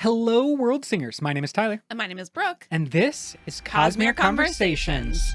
Hello, World Singers. My name is Tyler. And my name is Brooke. And this is Cosmere Cosmere Conversations.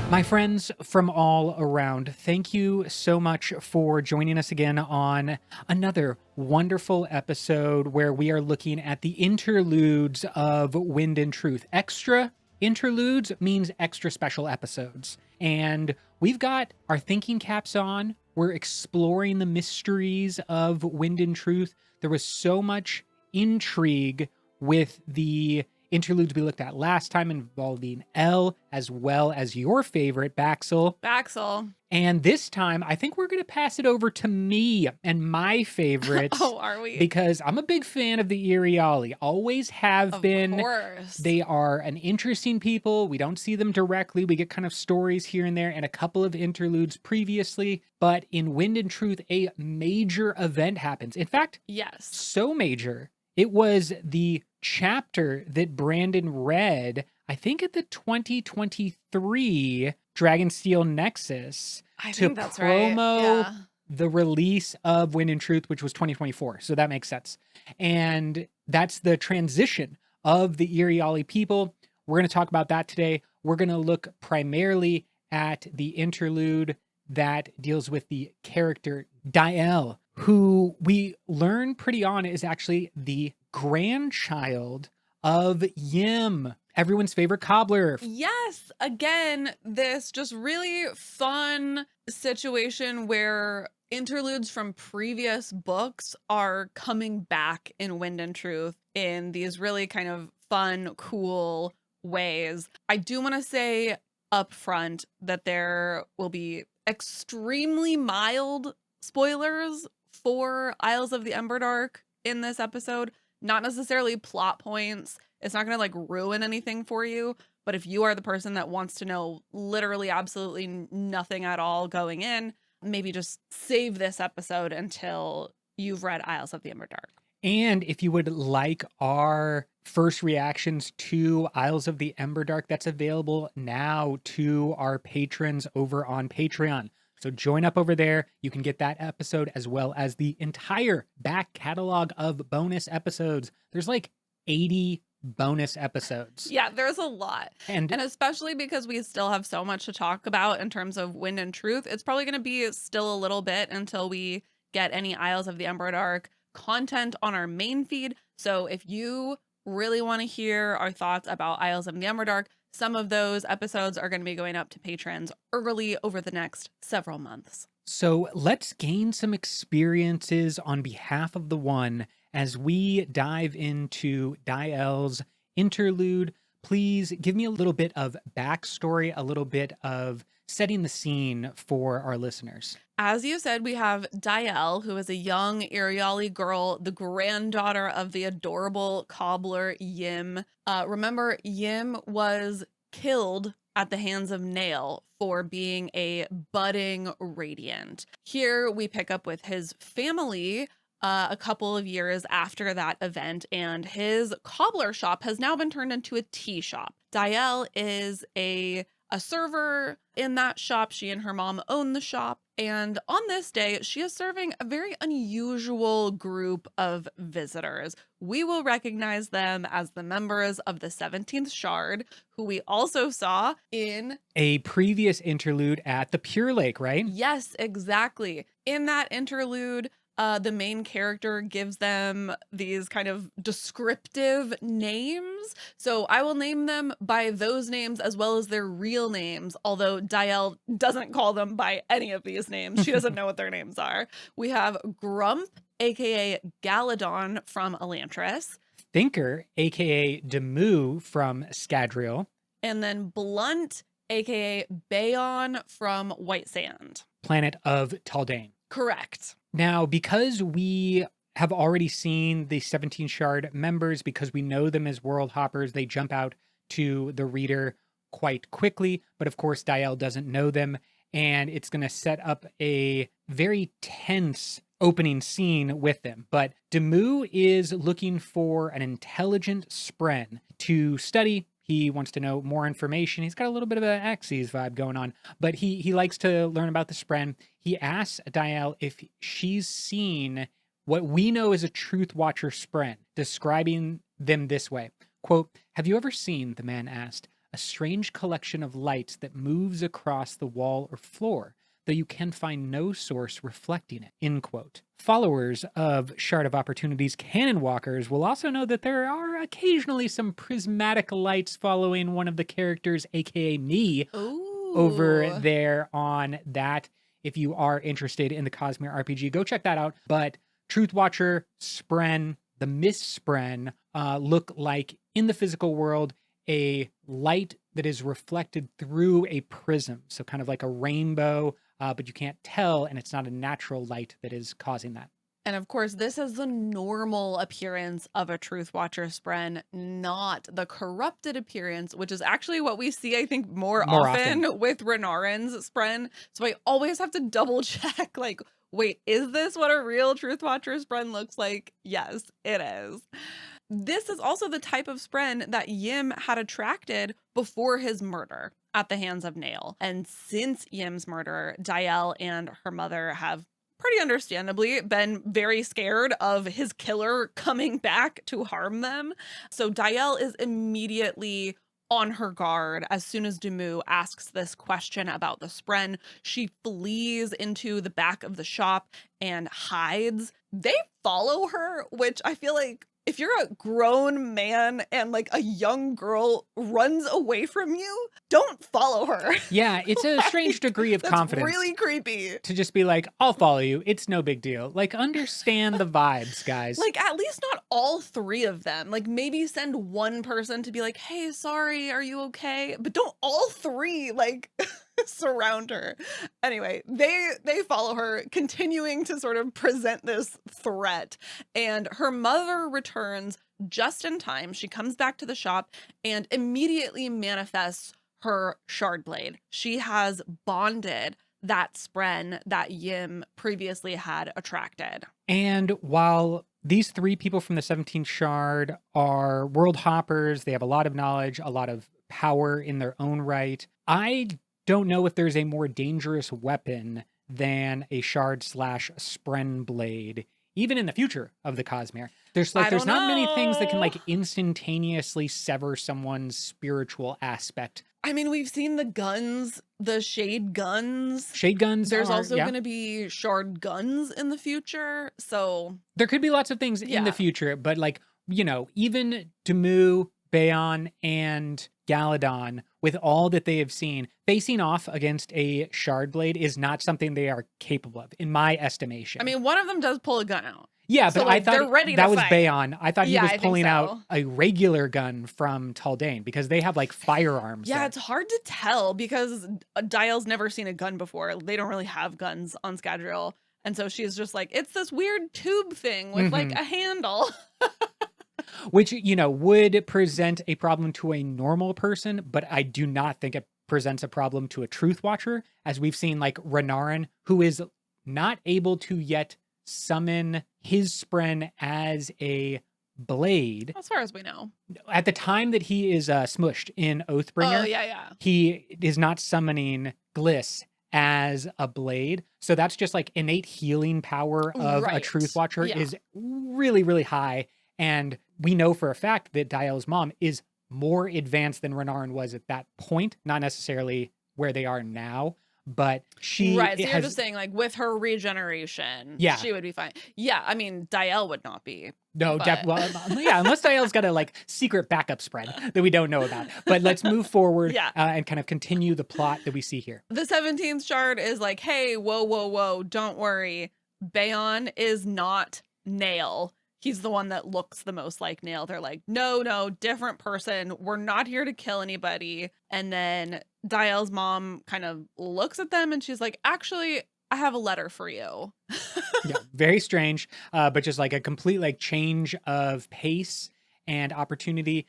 My friends from all around, thank you so much for joining us again on another wonderful episode where we are looking at the interludes of Wind and Truth. Extra interludes means extra special episodes. And we've got our thinking caps on. We're exploring the mysteries of Wind and Truth. There was so much intrigue with the interludes we looked at last time involving Elle, as well as your favorite, Baxel. And this time, I think we're going to pass it over to me and my favorites. Oh, are we? Because I'm a big fan of the Iriali. Always have been. Of course. They are an interesting people. We don't see them directly. We get kind of stories here and there and a couple of interludes previously. But in Wind and Truth, a major event happens. In fact, yes, so major. It was the chapter that Brandon read, I think at the 2023 Dragonsteel Nexus to promo the release of Wind and Truth, which was 2024. So that makes sense. And that's the transition of the Iriali people. We're going to talk about that today. We're going to look primarily at the interlude that deals with the character Dyel, who we learn pretty on is actually the grandchild of Yim, everyone's favorite cobbler. Yes, again, this just really fun situation where interludes from previous books are coming back in Wind and Truth in these really kind of fun, cool ways. I do want to say up front that there will be extremely mild spoilers for Isles of the Emberdark in this episode. Not necessarily plot points. It's not going to like ruin anything for you. But if you are the person that wants to know literally absolutely nothing at all going in, maybe just save this episode until you've read Isles of the Emberdark. And if you would like our first reactions to Isles of the Emberdark, that's available now to our patrons over on Patreon. So join up over there. You can get that episode as well as the entire back catalog of bonus episodes. There's like 80 bonus episodes. Yeah, there's a lot. And especially because we still have so much to talk about in terms of Wind and Truth, it's probably going to be still a little bit until we get any Isles of the Emberdark content on our main feed. So if you really want to hear our thoughts about Isles of the Emberdark, some of those episodes are going to be going up to patrons early over the next several months. So let's gain some experiences on behalf of the One as we dive into Dyel's interlude. Please give me a little bit of backstory, a little bit of setting the scene for our listeners. As you said, we have Dyel, who is a young Iriali girl, the granddaughter of the adorable cobbler Yim. Remember, Yim was killed at the hands of Nail for being a budding radiant. Here we pick up with his family a couple of years after that event, and his cobbler shop has now been turned into a tea shop. Dyel is a server in that shop. She and her mom own the shop. And on this day, she is serving a very unusual group of visitors. We will recognize them as the members of the 17th Shard, who we also saw in a previous interlude at the Pure Lake, right? Yes, exactly. In that interlude, the main character gives them these kind of descriptive names. So I will name them by those names as well as their real names, although Dyel doesn't call them by any of these names. She doesn't know what their names are. We have Grump, aka Galadon from Elantris. Thinker, aka Demu from Scadrial. And then Blunt, aka Bayon from White Sand. Planet of Taldane. Correct. Now, because we have already seen the 17 Shard members, because we know them as world hoppers, they jump out to the reader quite quickly. But of course, Dyel doesn't know them. and it's going to set up a very tense opening scene with them. But Demu is looking for an intelligent spren to study. He wants to know more information. He's got a little bit of an Axes vibe going on, but he likes to learn about the spren. He asks Dyel if she's seen what we know as a Truth Watcher spren, describing them this way. Quote, "Have you ever seen," the man asked, "a strange collection of lights that moves across the wall or floor, though you can find no source reflecting it," end quote. Followers of Shard of Opportunity's Canon Walkers will also know that there are occasionally some prismatic lights following one of the characters, aka me, over there on that. If you are interested in the Cosmere RPG, go check that out. But Truth Watcher, Spren, the Mist Spren look like, in the physical world, a light that is reflected through a prism. So kind of like a rainbow, but you can't tell, and it's not a natural light that is causing that. And of course, this is the normal appearance of a Truth Watcher spren, not the corrupted appearance, which is actually what we see, I think, more often with Renarin's spren. So I always have to double check, like, wait, is this what a real Truth Watcher spren looks like? Yes, it is. This is also the type of spren that Yim had attracted before his murder at the hands of Nail. And since Yim's murder, Dyel and her mother have pretty understandably been very scared of his killer coming back to harm them. So Dyel is immediately on her guard as soon as Demu asks this question about the spren. She flees into the back of the shop and hides. They follow her, which I feel like, if you're a grown man and like a young girl runs away from you, don't follow her. Yeah, it's a strange degree of confidence. Really creepy. To just be like, I'll follow you. It's no big deal. Like, understand the vibes, guys. Like, at least not all three of them. Like, maybe send one person to be like, hey, sorry, are you okay? But don't all three, like, surround her. Anyway, they follow her, continuing to sort of present this threat. And her mother returns just in time. She comes back to the shop and immediately manifests her shard blade. She has bonded that spren that Yim previously had attracted. And while these three people from the 17th Shard are world hoppers, they have a lot of knowledge, a lot of power in their own right, I don't know if there's a more dangerous weapon than a shard / spren blade, even in the future of the Cosmere. There's not many things that can like instantaneously sever someone's spiritual aspect. I mean, we've seen the guns, the shade guns. Shade guns. There's also going to be shard guns in the future. So there could be lots of things in the future, but like, you know, even Demu, Bayon, and Galadon, with all that they have seen, facing off against a shard blade is not something they are capable of, in my estimation. I mean, one of them does pull a gun out. Yeah, so, but like, I thought they're ready that to was fight. Bayon. I thought he was pulling so. out a regular gun from Taldane, because they have like firearms. Yeah, there. it's hard to tell because Dyel's never seen a gun before. They don't really have guns on Scadrial. And so she's just like, it's this weird tube thing with like a handle. Which, you know, would present a problem to a normal person, but I do not think it presents a problem to a Truth Watcher, as we've seen like Renarin, who is not able to yet summon his spren as a blade. As far as we know. At the time that he is smushed in Oathbringer, he is not summoning Gliss as a blade. So that's just like innate healing power of a Truth Watcher is really, really high. And we know for a fact that Dyel's mom is more advanced than Renarin was at that point. Not necessarily where they are now, but she so you're just saying, like, with her regeneration, she would be fine. Yeah, I mean, Dyel would not be. No, unless Dyel's got a like secret backup spread that we don't know about. But let's move forward and kind of continue the plot that we see here. The 17th Shard is like, hey, whoa, don't worry. Bayon is not Nail. He's the one that looks the most like Nail. They're like, no, different person. We're not here to kill anybody. And then Dyel's mom kind of looks at them and she's like, actually, I have a letter for you. Yeah, very strange, but just like a complete like change of pace and opportunity.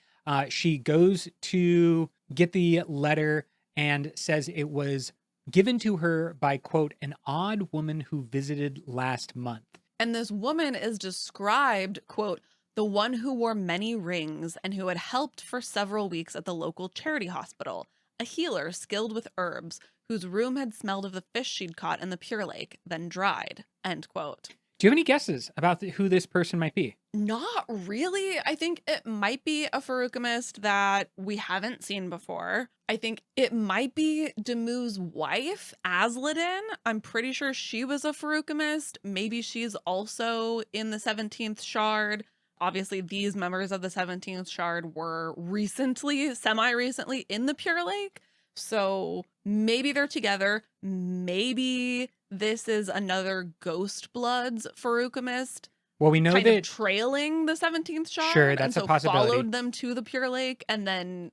She goes to get the letter and says it was given to her by, quote, an odd woman who visited last month. And this woman is described, quote, the one who wore many rings and who had helped for several weeks at the local charity hospital, a healer skilled with herbs, whose room had smelled of the fish she'd caught in the Pure Lake, then dried, end quote. Do you have any guesses about who this person might be? Not really. I think it might be a Farukamist that we haven't seen before. I think it might be Demu's wife, Asladin. I'm pretty sure she was a Farukamist. Maybe she's also in the 17th Shard. Obviously, these members of the 17th Shard were recently, semi-recently, in the Pure Lake. So maybe they're together. Maybe this is another Ghost Bloods Farukamist Well, we know kind that of trailing the 17th Shard. Sure, that's and a so possibility. followed them to the Pure Lake and then,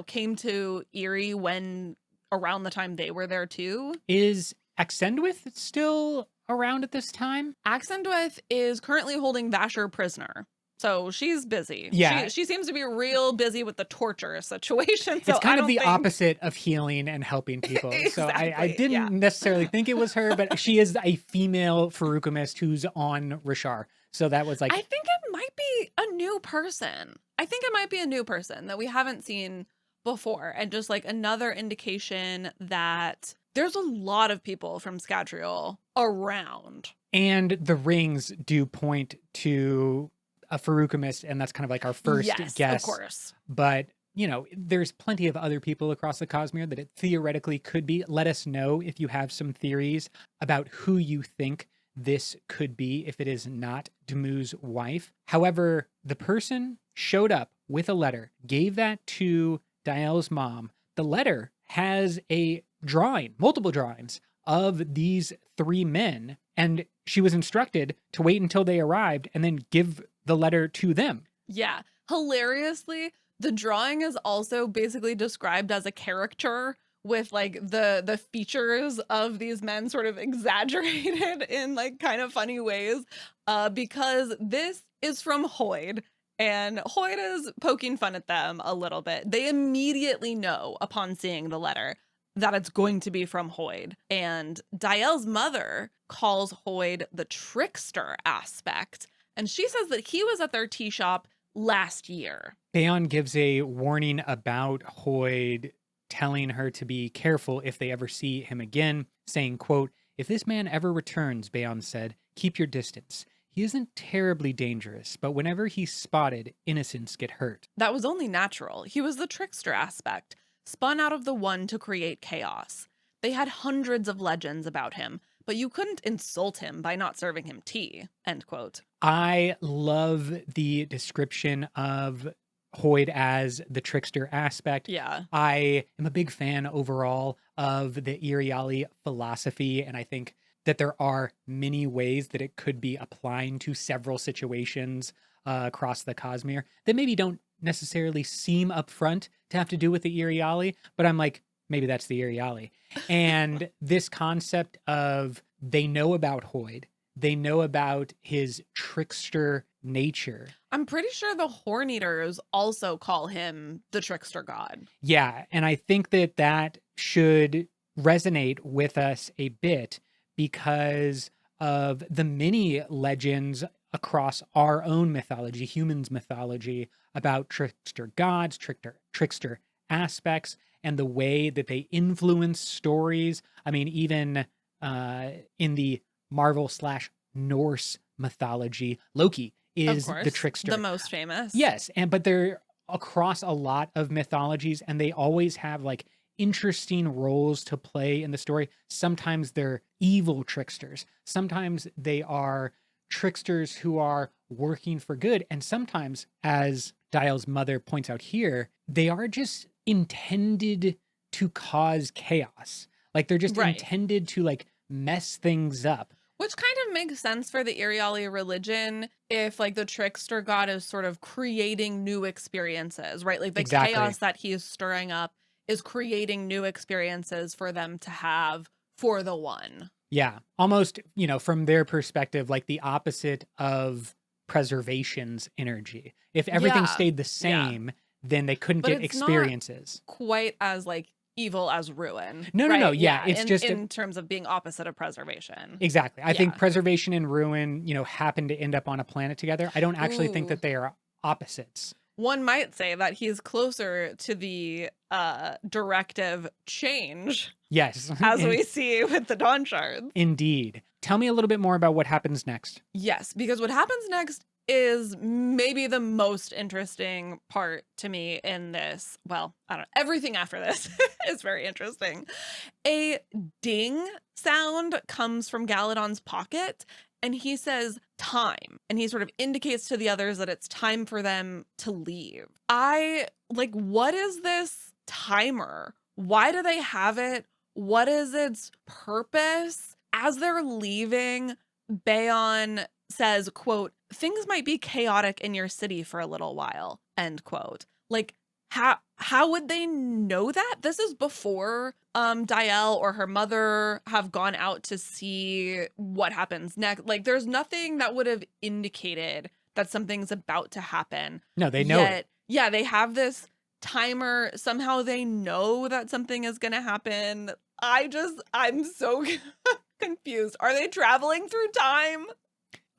came to Erie when around the time they were there too. Is Axendwith still around at this time? Axendwith is currently holding Vasher prisoner. So she's busy. Yeah. She seems to be real busy with the torture situation. So It's kind I of the don't think... opposite of healing and helping people. So I Exactly, didn't yeah. necessarily think it was her, but she is a female Farukamist who's on Rishar. So that was like, I think it might be a new person. I think it might be a new person that we haven't seen before. And just like another indication that there's a lot of people from Scadrial around. and the rings do point to a Farukamist, and that's kind of like our first Yes, guess. of course. But, there's plenty of other people across the Cosmere that it theoretically could be. Let us know if you have some theories about who you think this could be if it is not Demu's wife. However, the person showed up with a letter, gave that to Dyel's mom. The letter has a drawing, multiple drawings of these three men, and she was instructed to wait until they arrived and then give the letter to them. Yeah. Hilariously, the drawing is also basically described as a caricature with like the features of these men sort of exaggerated in like kind of funny ways, because this is from Hoyd. And Hoyd is poking fun at them a little bit. They immediately know upon seeing the letter that it's going to be from Hoyd. And Dyel's mother calls Hoyd the trickster aspect. And she says that he was at their tea shop last year. Bayon gives a warning about Hoyd, telling her to be careful if they ever see him again, saying, quote, if this man ever returns, Bayon said, keep your distance. He isn't terribly dangerous, but whenever he's spotted, innocents get hurt. That was only natural. He was the trickster aspect, spun out of the one to create chaos. They had hundreds of legends about him, but you couldn't insult him by not serving him tea, end quote. I love the description of Hoyd as the trickster aspect. Yeah. I am a big fan overall of the Iriali philosophy, and I think that there are many ways that it could be applying to several situations across the Cosmere that maybe don't necessarily seem upfront to have to do with the Iriali, but I'm like, maybe that's the Iriali. And this concept of they know about Hoyd, they know about his trickster nature. I'm pretty sure the Horn Eaters also call him the trickster god. Yeah, and I think that that should resonate with us a bit because of the many legends across our own mythology, humans' mythology, about trickster gods, trickster aspects, and the way that they influence stories. I mean, even in the Marvel/Norse mythology, Loki is Of course, the trickster. the most famous. Yes, but they're across a lot of mythologies, and they always have like interesting roles to play in the story. Sometimes they're evil tricksters. Sometimes they are tricksters who are working for good. And sometimes, as Dyel's mother points out here, they are just intended to cause chaos. Like they're just intended to like mess things up. Which kind of makes sense for the Iriali religion if like the trickster god is sort of creating new experiences, right? Like the chaos that he is stirring up is creating new experiences for them to have for the one. Yeah, almost, from their perspective, like the opposite of preservation's energy. If everything stayed the same, then they couldn't get experiences. Not quite as like evil as ruin. No, no, right? no. Yeah, it's just in terms of being opposite of preservation. exactly. I think Yeah. preservation and ruin, happen to end up on a planet together. I don't actually think Ooh. that they are opposites. One might say that he's closer to the directive change, Yes, as we see with the Dawn Shards. indeed. Tell me a little bit more about what happens next. Yes, because what happens next is maybe the most interesting part to me in this. Well, I don't know. Everything after this is very interesting. A ding sound comes from Galadon's pocket, and he says time, and he sort of indicates to the others that it's time for them to leave. What is this timer? Why do they have it? What is its purpose? As they're leaving, Bayon says, quote, things might be chaotic in your city for a little while, end quote. Like, how would they know that? This is before Dyel or her mother have gone out to see what happens next. Like, there's nothing that would have indicated that something's about to happen. No, they know it. Yeah, they have this timer. Somehow they know that something is going to happen. I'm so confused. Are they traveling through time?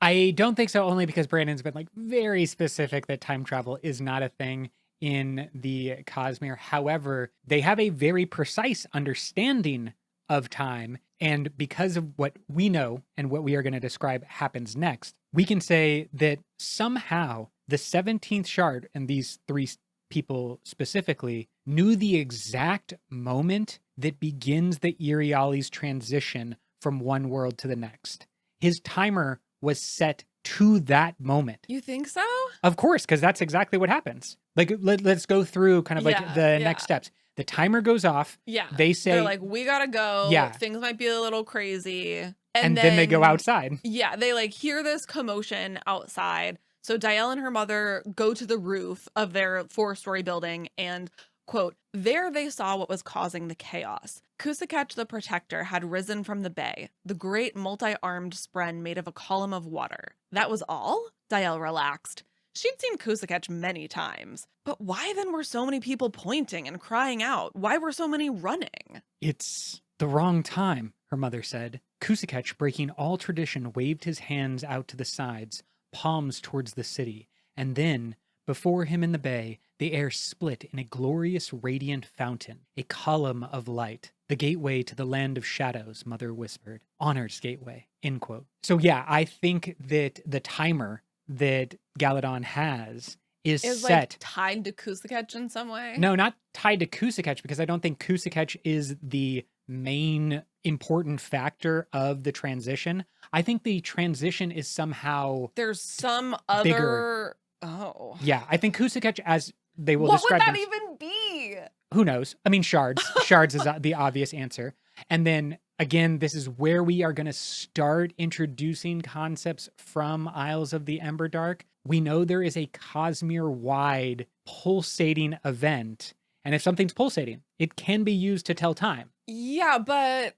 I don't think so, only because Brandon's been like very specific that time travel is not a thing in the Cosmere. However, they have a very precise understanding of time. And because of what we know and what we are going to describe happens next, we can say that somehow the 17th shard, and these three people specifically, knew the exact moment that begins the Iriali's transition from one world to the next. His timer was set to that moment. You think so? Of course, because that's exactly what happens. Like, let's go through kind of like the next steps. The timer goes off. Yeah. They say, they're like, we gotta go. Yeah. Things might be a little crazy. And then they go outside. Yeah. They like hear this commotion outside. So Dyel and her mother go to the roof of their 4-story building and, quote, there they saw what was causing the chaos. Cusicesh the Protector had risen from the bay, the great multi-armed spren made of a column of water. That was all? Dyel relaxed. She'd seen Cusicesh many times. But why then were so many people pointing and crying out? Why were so many running? It's the wrong time, her mother said. Cusicesh, breaking all tradition, waved his hands out to the sides, palms towards the city, and then, before him in the bay, the air split in a glorious radiant fountain, a column of light. The gateway to the land of shadows, Mother whispered. Honor's gateway, end quote. So yeah, I think that the timer that Galadon has is set. Like tied to Cusicesh in some way? No, not tied to Cusicesh, because I don't think Cusicesh is the main important factor of the transition. I think the transition is somehow there's some other bigger. Oh. Yeah, I think Cusicesh, as they will what describe would that them, even be? Who knows? I mean, shards. Shards is the obvious answer. And then again, this is where we are going to start introducing concepts from Isles of the Emberdark. We know there is a Cosmere-wide pulsating event. And if something's pulsating, it can be used to tell time. Yeah, but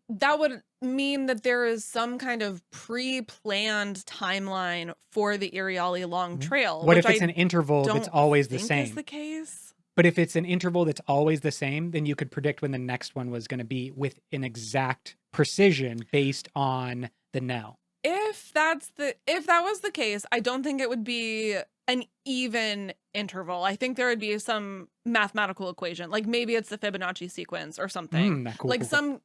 that would mean that there is some kind of pre-planned timeline for the Iriali Long Trail. What if it's an interval that's always the same? Is the case? But if it's an interval that's always the same, then you could predict when the next one was going to be with an exact precision based on the now. If that was the case, I don't think it would be an even interval. I think there would be some mathematical equation, like maybe it's the Fibonacci sequence or something, cool.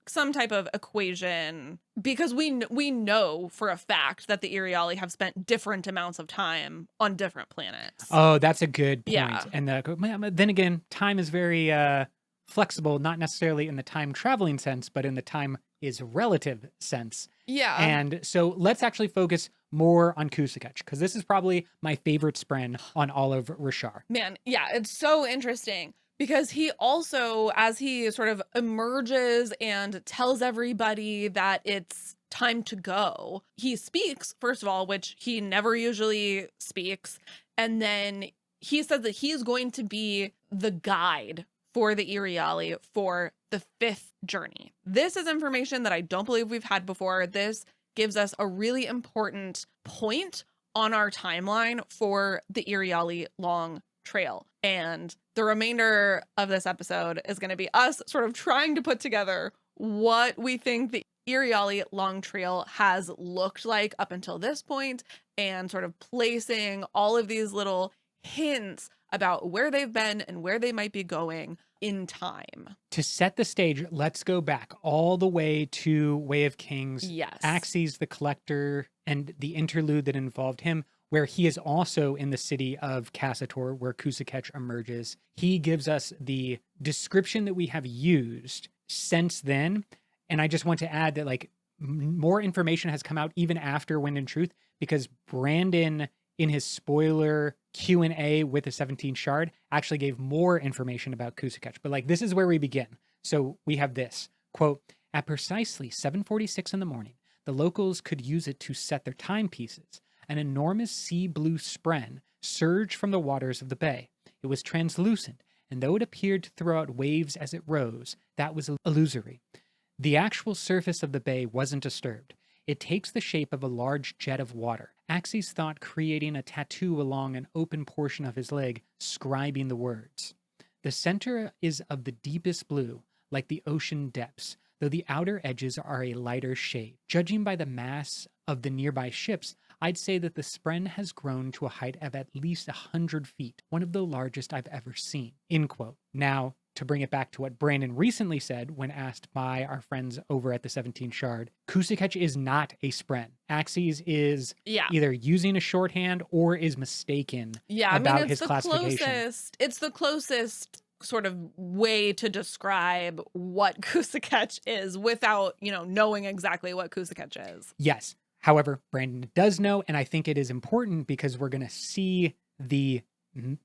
some type of equation, because we know for a fact that the Iriali have spent different amounts of time on different planets. Oh, that's a good point. Yeah. And then again, time is very flexible, not necessarily in the time traveling sense, but in the time is relative sense. Yeah. And so let's actually focus more on Cusicesh, because this is probably my favorite spren on all of Rashar. Man, yeah, it's so interesting because he also, as he sort of emerges and tells everybody that it's time to go, he speaks, first of all, which he never usually speaks. And then he says that he's going to be the guide for the Iriali for the 5th journey. This is information that I don't believe we've had before. This gives us a really important point on our timeline for the Iriali Long trail. And the remainder of this episode is going to be us sort of trying to put together what we think the Iriali long trail has looked like up until this point, and sort of placing all of these little hints about where they've been and where they might be going in time. To set the stage, let's go back all the way to Way of Kings, Yes. Axes the Collector, and the interlude that involved him, where he is also in the city of Cassator, where Cusicesh emerges. He gives us the description that we have used since then. And I just want to add that, like, more information has come out even after Wind and Truth, because Brandon, in his spoiler Q&A with the 17th Shard, actually gave more information about Cusicesh. But, like, this is where we begin. So we have this, quote, "At precisely 7:46 in the morning, the locals could use it to set their timepieces. An enormous sea blue spren surged from the waters of the bay. It was translucent, and though it appeared to throw out waves as it rose, that was illusory. The actual surface of the bay wasn't disturbed. It takes the shape of a large jet of water. Axes thought creating a tattoo along an open portion of his leg, scribing the words. The center is of the deepest blue, like the ocean depths, though the outer edges are a lighter shade. Judging by the mass of the nearby ships, I'd say that the spren has grown to a height of at least 100 feet, one of the largest I've ever seen." End quote. Now, to bring it back to what Brandon recently said when asked by our friends over at the 17th Shard, Cusicesh is not a spren. Axes is either using a shorthand or is mistaken about his classification. It's the closest sort of way to describe what Cusicesh is without, knowing exactly what Cusicesh is. Yes. However, Brandon does know, and I think it is important because we're going to see the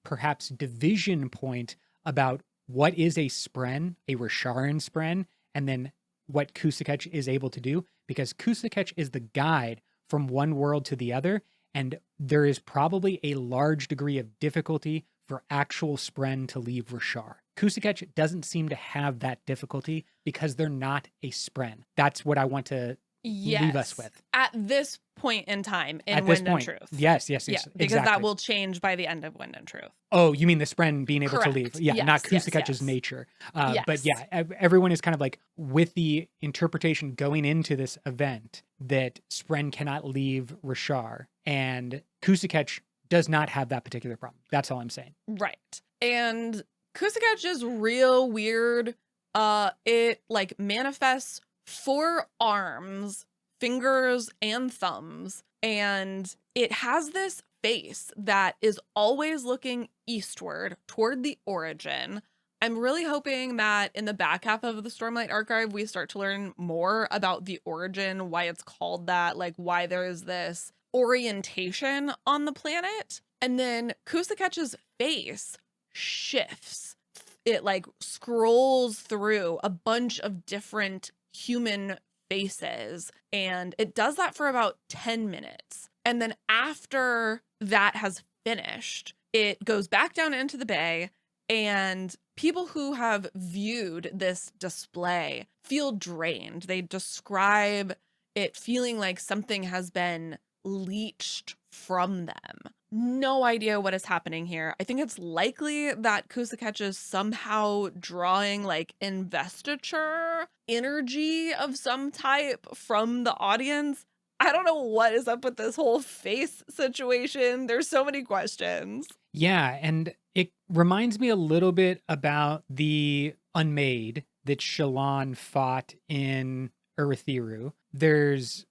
perhaps division point about what is a spren, a Risharan spren, and then what Cusicesh is able to do, because Cusicesh is the guide from one world to the other, and there is probably a large degree of difficulty for actual spren to leave Rishar. Cusicesh doesn't seem to have that difficulty because they're not a spren. That's what I want to leave us with. At this point in time in Wind and Truth. Yes, because exactly. that will change by the end of Wind and Truth. Oh, you mean the spren being able Correct. to leave? Yeah, Yes, not yes, Cusicesh's yes. nature. Yes. But yeah, everyone is kind of like with the interpretation going into this event that spren cannot leave Rishar, and Cusicesh does not have that particular problem. That's all I'm saying. Right. And Cusicesh is real weird. It like manifests 4 arms, fingers, and thumbs, and it has this face that is always looking eastward toward the origin. I'm really hoping that in the back half of the Stormlight Archive, we start to learn more about the origin, why it's called that, like why there is this orientation on the planet. And then Cusicesh's face shifts. It like scrolls through a bunch of different human faces, and it does that for about 10 minutes. And then after that has finished, it goes back down into the bay, and people who have viewed this display feel drained. They describe it feeling like something has been leached from them. No idea what is happening here. I think it's likely that Cusicesh is somehow drawing like investiture energy of some type from the audience. I don't know what is up with this whole face situation. There's so many questions. Yeah, and it reminds me a little bit about the Unmade that Shallan fought in Urithiru. There's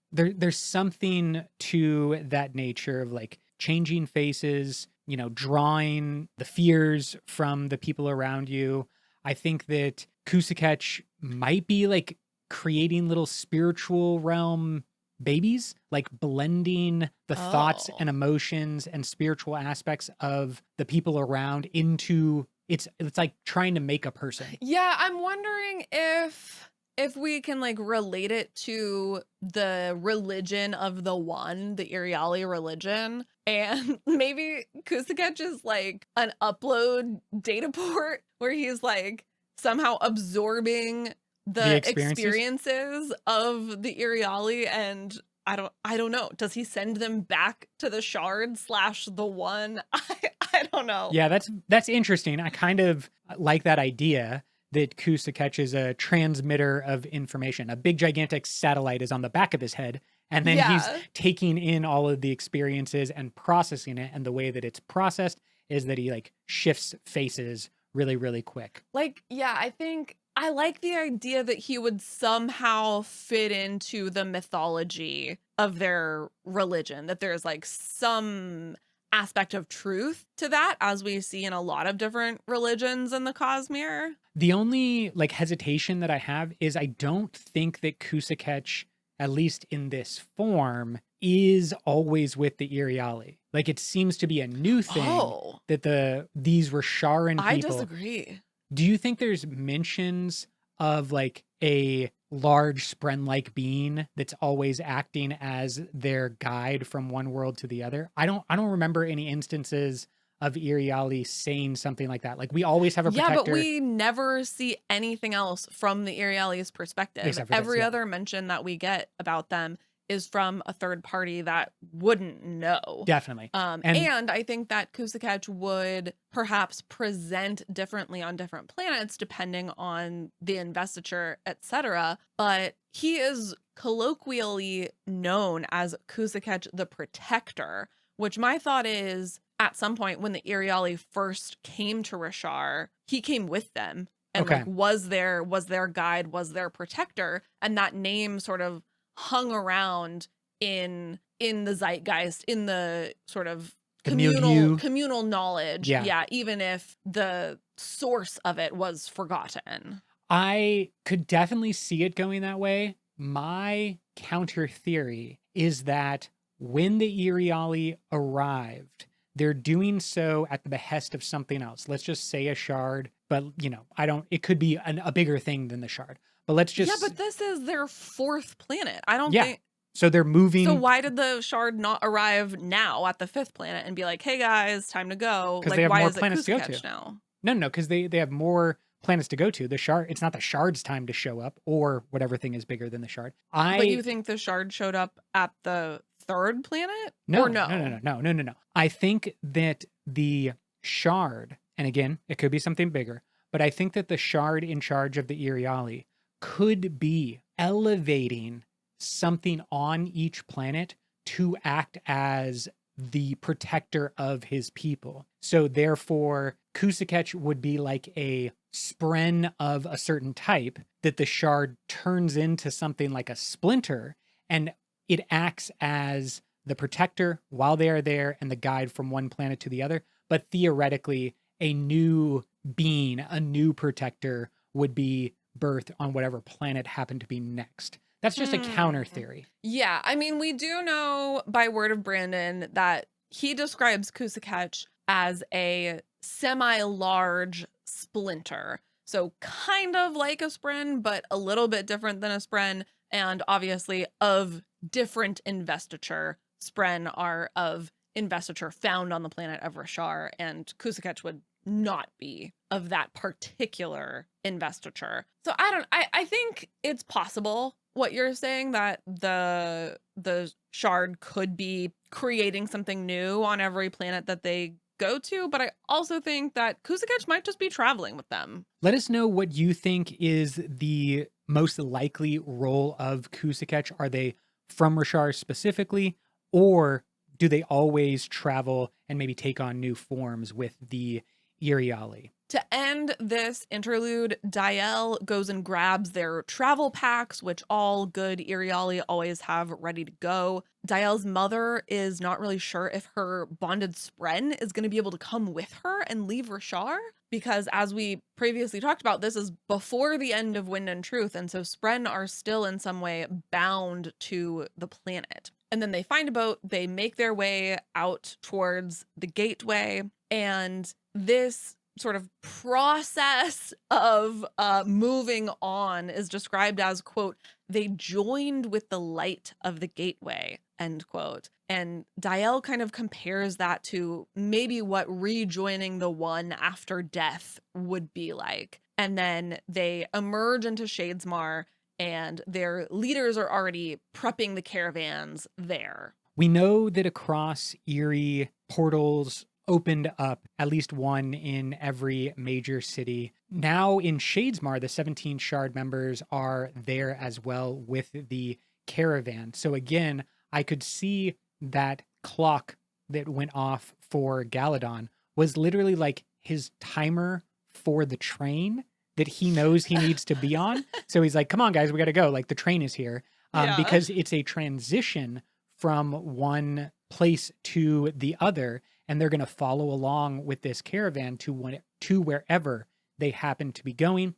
something to that nature of like changing faces, drawing the fears from the people around you. I think that Cusicesh might be like creating little spiritual realm babies, like blending the thoughts and emotions and spiritual aspects of the people around into it's like trying to make a person. Yeah, I'm wondering if we can like relate it to the religion of the one, the Iriali religion, and maybe Cusicesh is like an upload data port where he's like somehow absorbing the experiences of the Iriali, and I don't know. Does he send them back to the shard / the one? I don't know. Yeah, that's interesting. I kind of like that idea that Cusicesh is a transmitter of information. A big gigantic satellite is on the back of his head, and then he's Yeah. taking in all of the experiences and processing it. And the way that it's processed is that he like shifts faces really, really quick. Like, yeah, I think I like the idea that he would somehow fit into the mythology of their religion, that there's like some aspect of truth to that, as we see in a lot of different religions in the Cosmere. The only like hesitation that I have is I don't think that Cusicesh, at least in this form, is always with the Iriali. Like it seems to be a new thing Oh, that these Rasharan I people. disagree. Do you think there's mentions of like a large spren-like being that's always acting as their guide from one world to the other? I don't remember any instances of Iriali saying something like that. Like we always have a Yeah, but protector we never see anything else from the Iriali's perspective. except for this. Every Yeah, other mention that we get about them is from a third party that wouldn't know. definitely. And And I think that Cusicesh would perhaps present differently on different planets depending on the investiture, etc. But he is colloquially known as Cusicesh the Protector, which my thought is at some point when the Iriali first came to Rashar, he came with them and okay. like was their guide, was their protector, and that name sort of hung around in the zeitgeist, in the sort of The milieu. communal knowledge. Yeah. Yeah, even if the source of it was forgotten. I could definitely see it going that way. My counter theory is that when the Iriali arrived, they're doing so at the behest of something else. Let's just say a shard, but it could be a bigger thing than the shard. But let's just. Yeah, but this is their fourth planet. I don't Yeah. think So they're moving. so. Why did the shard not arrive now at the fifth planet and be like, "Hey guys, time to go"? Because Like, they have why more is it planets to go Cusicesh to. now? No, because they have more planets to go to. The shard, it's not the shard's time to show up or whatever thing is bigger than the shard. But you think the shard showed up at the third planet? No, Or no? no. I think that the shard, and again, it could be something bigger, but I think that the shard in charge of the Iriali could be elevating something on each planet to act as the protector of his people. So therefore, Cusicesh would be like a spren of a certain type that the shard turns into something like a splinter, and it acts as the protector while they are there and the guide from one planet to the other. But theoretically, a new being, a new protector would be birthed on whatever planet happened to be next. That's just a counter theory. Yeah, I mean, we do know by word of Brandon that he describes Cusicesh as a semi-large splinter. So kind of like a spren, but a little bit different than a spren, and obviously of different investiture. Spren are of investiture found on the planet of Rashar, and Cusicesh would not be of that particular investiture. So I think it's possible what you're saying, that the shard could be creating something new on every planet that they go to, but I also think that Cusicesh might just be traveling with them. Let us know what you think is the most likely role of Cusicesh. Are they from Rashar specifically, or do they always travel and maybe take on new forms with the Iriali? To end this interlude, Dyel goes and grabs their travel packs, which all good Iriali always have ready to go. Dyel's mother is not really sure if her bonded spren is going to be able to come with her and leave Rashar, because as we previously talked about, this is before the end of Wind and Truth, and so spren are still in some way bound to the planet. And then they find a boat, they make their way out towards the gateway, and this sort of process of moving on is described as, quote, "they joined with the light of the gateway," end quote. And Dyel kind of compares that to maybe what rejoining the one after death would be like. And then they emerge into Shadesmar, and their leaders are already prepping the caravans there. We know that across Eerie, portals opened up, at least one in every major city. Now in Shadesmar, the 17 Shard members are there as well with the caravan. So again, I could see that clock that went off for Galadon was literally like his timer for the train that he knows he needs to be on. So he's like, come on, guys, we got to go. Like the train is here. Yeah. Because it's a transition from one place to the other, and they're going to follow along with this caravan to wherever they happen to be going.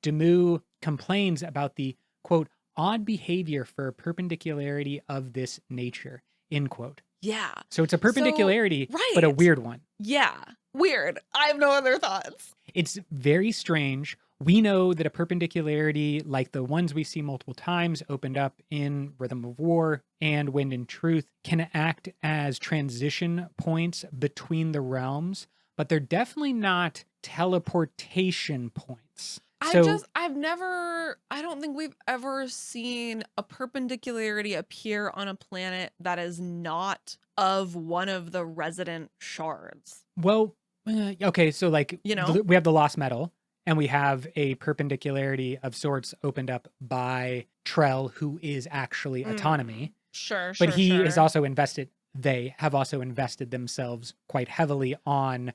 Demu complains about the, quote, odd behavior for perpendicularity of this nature, end quote. Yeah. So it's a perpendicularity, but a right. weird one. Yeah. Weird. I have no other thoughts. It's very strange. We know that a perpendicularity, like the ones we see multiple times, opened up in Rhythm of War and Wind and Truth, can act as transition points between the realms, but they're definitely not teleportation points. I don't think we've ever seen a perpendicularity appear on a planet that is not of one of the resident shards. Well, okay, so like, we have the Lost Metal, and we have a perpendicularity of sorts opened up by Trell, who is actually autonomy. Sure. But he is also they have also invested themselves quite heavily on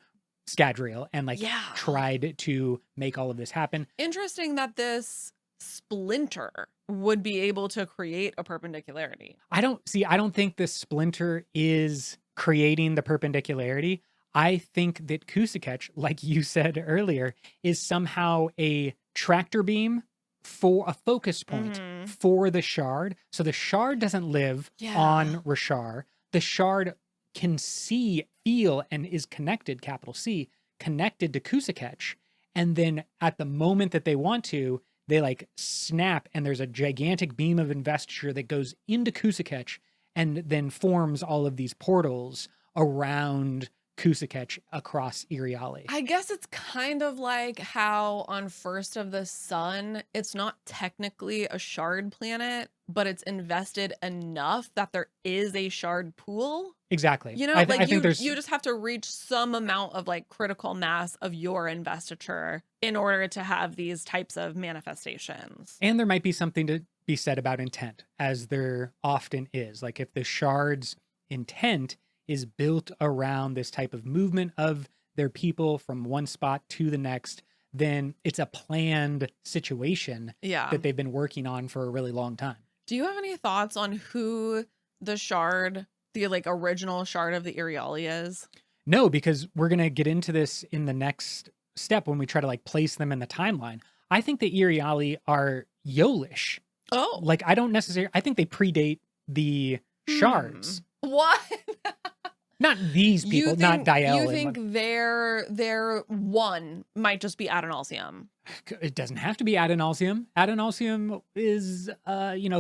Scadrial and tried to make all of this happen. Interesting that this splinter would be able to create a perpendicularity. I don't think the splinter is creating the perpendicularity. I think that Cusicesh, like you said earlier, is somehow a tractor beam for a focus point for the shard. So the shard doesn't live on Rashar. The shard can see, feel, and is connected, capital C, connected to Cusicesh. And then at the moment that they want to, they like snap, and there's a gigantic beam of investiture that goes into Cusicesh and then forms all of these portals around Cusicesh across Iriali. I guess it's kind of like how on First of the Sun, it's not technically a shard planet, but it's invested enough that there is a shard pool. Exactly. You know, I think you just have to reach some amount of like critical mass of your investiture in order to have these types of manifestations. And there might be something to be said about intent, as there often is. Like if the shard's intent is built around this type of movement of their people from one spot to the next, then it's a planned situation that they've been working on for a really long time. Do you have any thoughts on who the shard, the like original shard of the Iriali is? No, because we're going to get into this in the next step when we try to like place them in the timeline. I think the Iriali are Yolish. Oh. Like I think they predate the shards. What? Not these people, not Dyel. You think their one might just be Adonalsium? It doesn't have to be Adonalsium. Adonalsium is,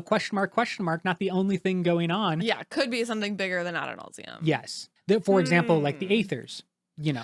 question mark, not the only thing going on. Yeah, could be something bigger than Adonalsium. Yes. For example, like the Aethers. Aethers.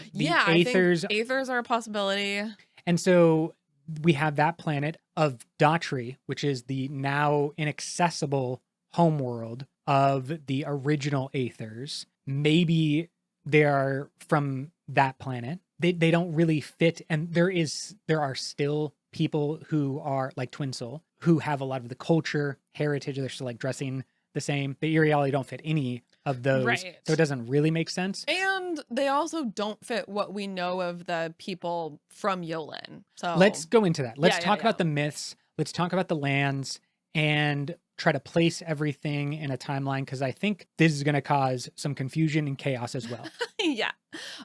I think Aethers are a possibility. And so we have that planet of Daughtry, which is the now inaccessible homeworld of the original Aethers. Maybe they are from that planet. They don't really fit, and there are still people who are like Twin Soul who have a lot of the culture, heritage. They're still like dressing the same. The Iriali don't fit any of those, right. So it doesn't really make sense. And they also don't fit what we know of the people from Yolen. So let's go into that. Let's talk about the myths. Let's talk about the lands and try to place everything in a timeline, because I think this is going to cause some confusion and chaos as well. Yeah.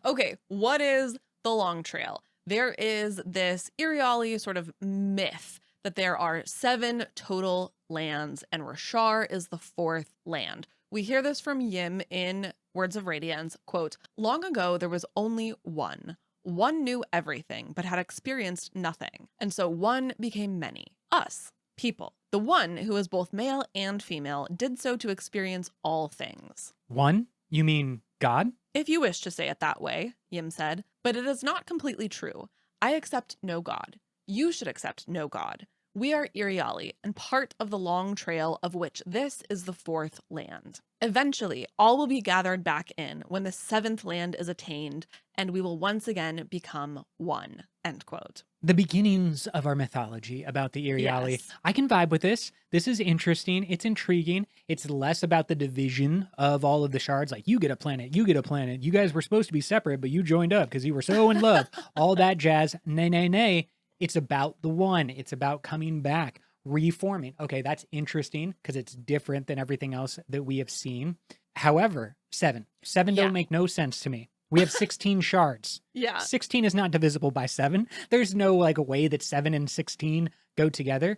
Okay. What is the Long Trail? There is this Iriali sort of myth that there are 7 total lands, and Rashar is the 4th land. We hear this from Yim in Words of Radiance, quote, long ago there was only one. One knew everything, but had experienced nothing. And so one became many. Us. People. The one who is both male and female did so to experience all things. One? You mean God? If you wish to say it that way, Yim said, but it is not completely true. I accept no God. You should accept no God. We are Iriali, and part of the long trail of which this is the fourth land. Eventually, all will be gathered back in when the seventh land is attained, and we will once again become one. End quote. The beginnings of our mythology about the Iriali. Yes. I can vibe with this. This is interesting. It's intriguing. It's less about the division of all of the shards. Like, you get a planet, you get a planet. You guys were supposed to be separate, but you joined up because you were so in love. All that jazz. Nay, nay, nay. It's about the one. It's about coming back, reforming. Okay, that's interesting because it's different than everything else that we have seen. However, seven don't make no sense to me. We have 16 shards. Yeah. 16 is not divisible by 7. There's no like a way that 7 and 16 go together.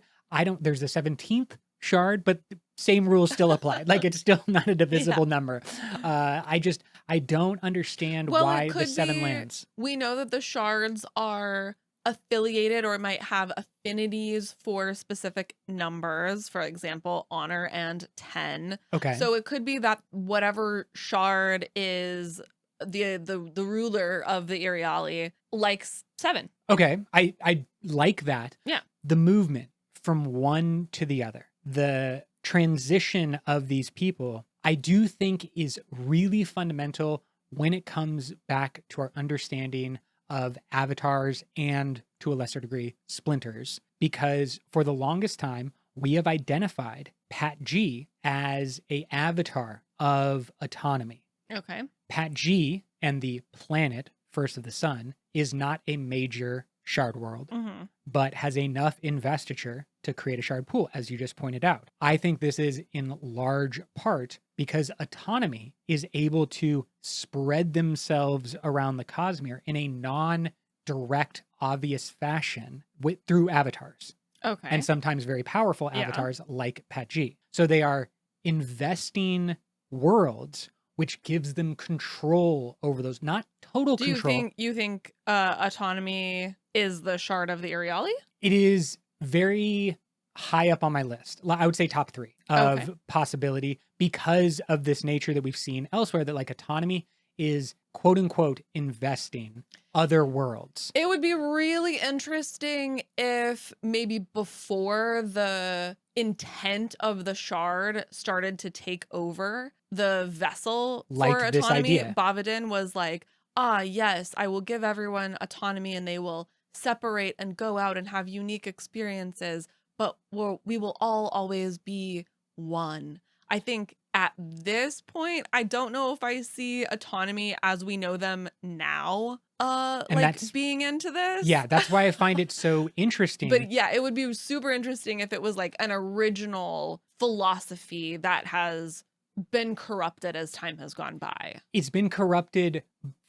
There's a 17th shard, but same rules still apply. Like, it's still not a divisible number. I don't understand why the 7 lands. We know that the shards are affiliated or might have affinities for specific numbers, for example, honor and 10. Okay. So it could be that whatever shard is the ruler of the Iriali likes 7. Okay. I like that. Yeah. The movement from one to the other, the transition of these people, I do think is really fundamental when it comes back to our understanding of avatars and, to a lesser degree, splinters, because for the longest time we have identified Pat G as a avatar of autonomy. Okay. Pat G and the planet First of the Sun is not a major shard world, but has enough investiture to create a shard pool, as you just pointed out. I think this is in large part because autonomy is able to spread themselves around the Cosmere in a non-direct, obvious fashion through avatars. Okay. And sometimes very powerful avatars like Pat G. So they are investing worlds, which gives them control over those, not total control. Do you think autonomy is the shard of the Iriali? It is very high up on my list. I would say top 3 of possibility because of this nature that we've seen elsewhere, that like autonomy is quote unquote investing other worlds. It would be really interesting if maybe before the intent of the shard started to take over the vessel Like for this autonomy, idea. Bavadin was like, yes, I will give everyone autonomy and they will separate and go out and have unique experiences, but we will all always be one. I think at this point, I don't know if I see autonomy as we know them now, being into this. Yeah, that's why I find it so interesting. But yeah, it would be super interesting if it was like an original philosophy that has been corrupted as time has gone by. It's been corrupted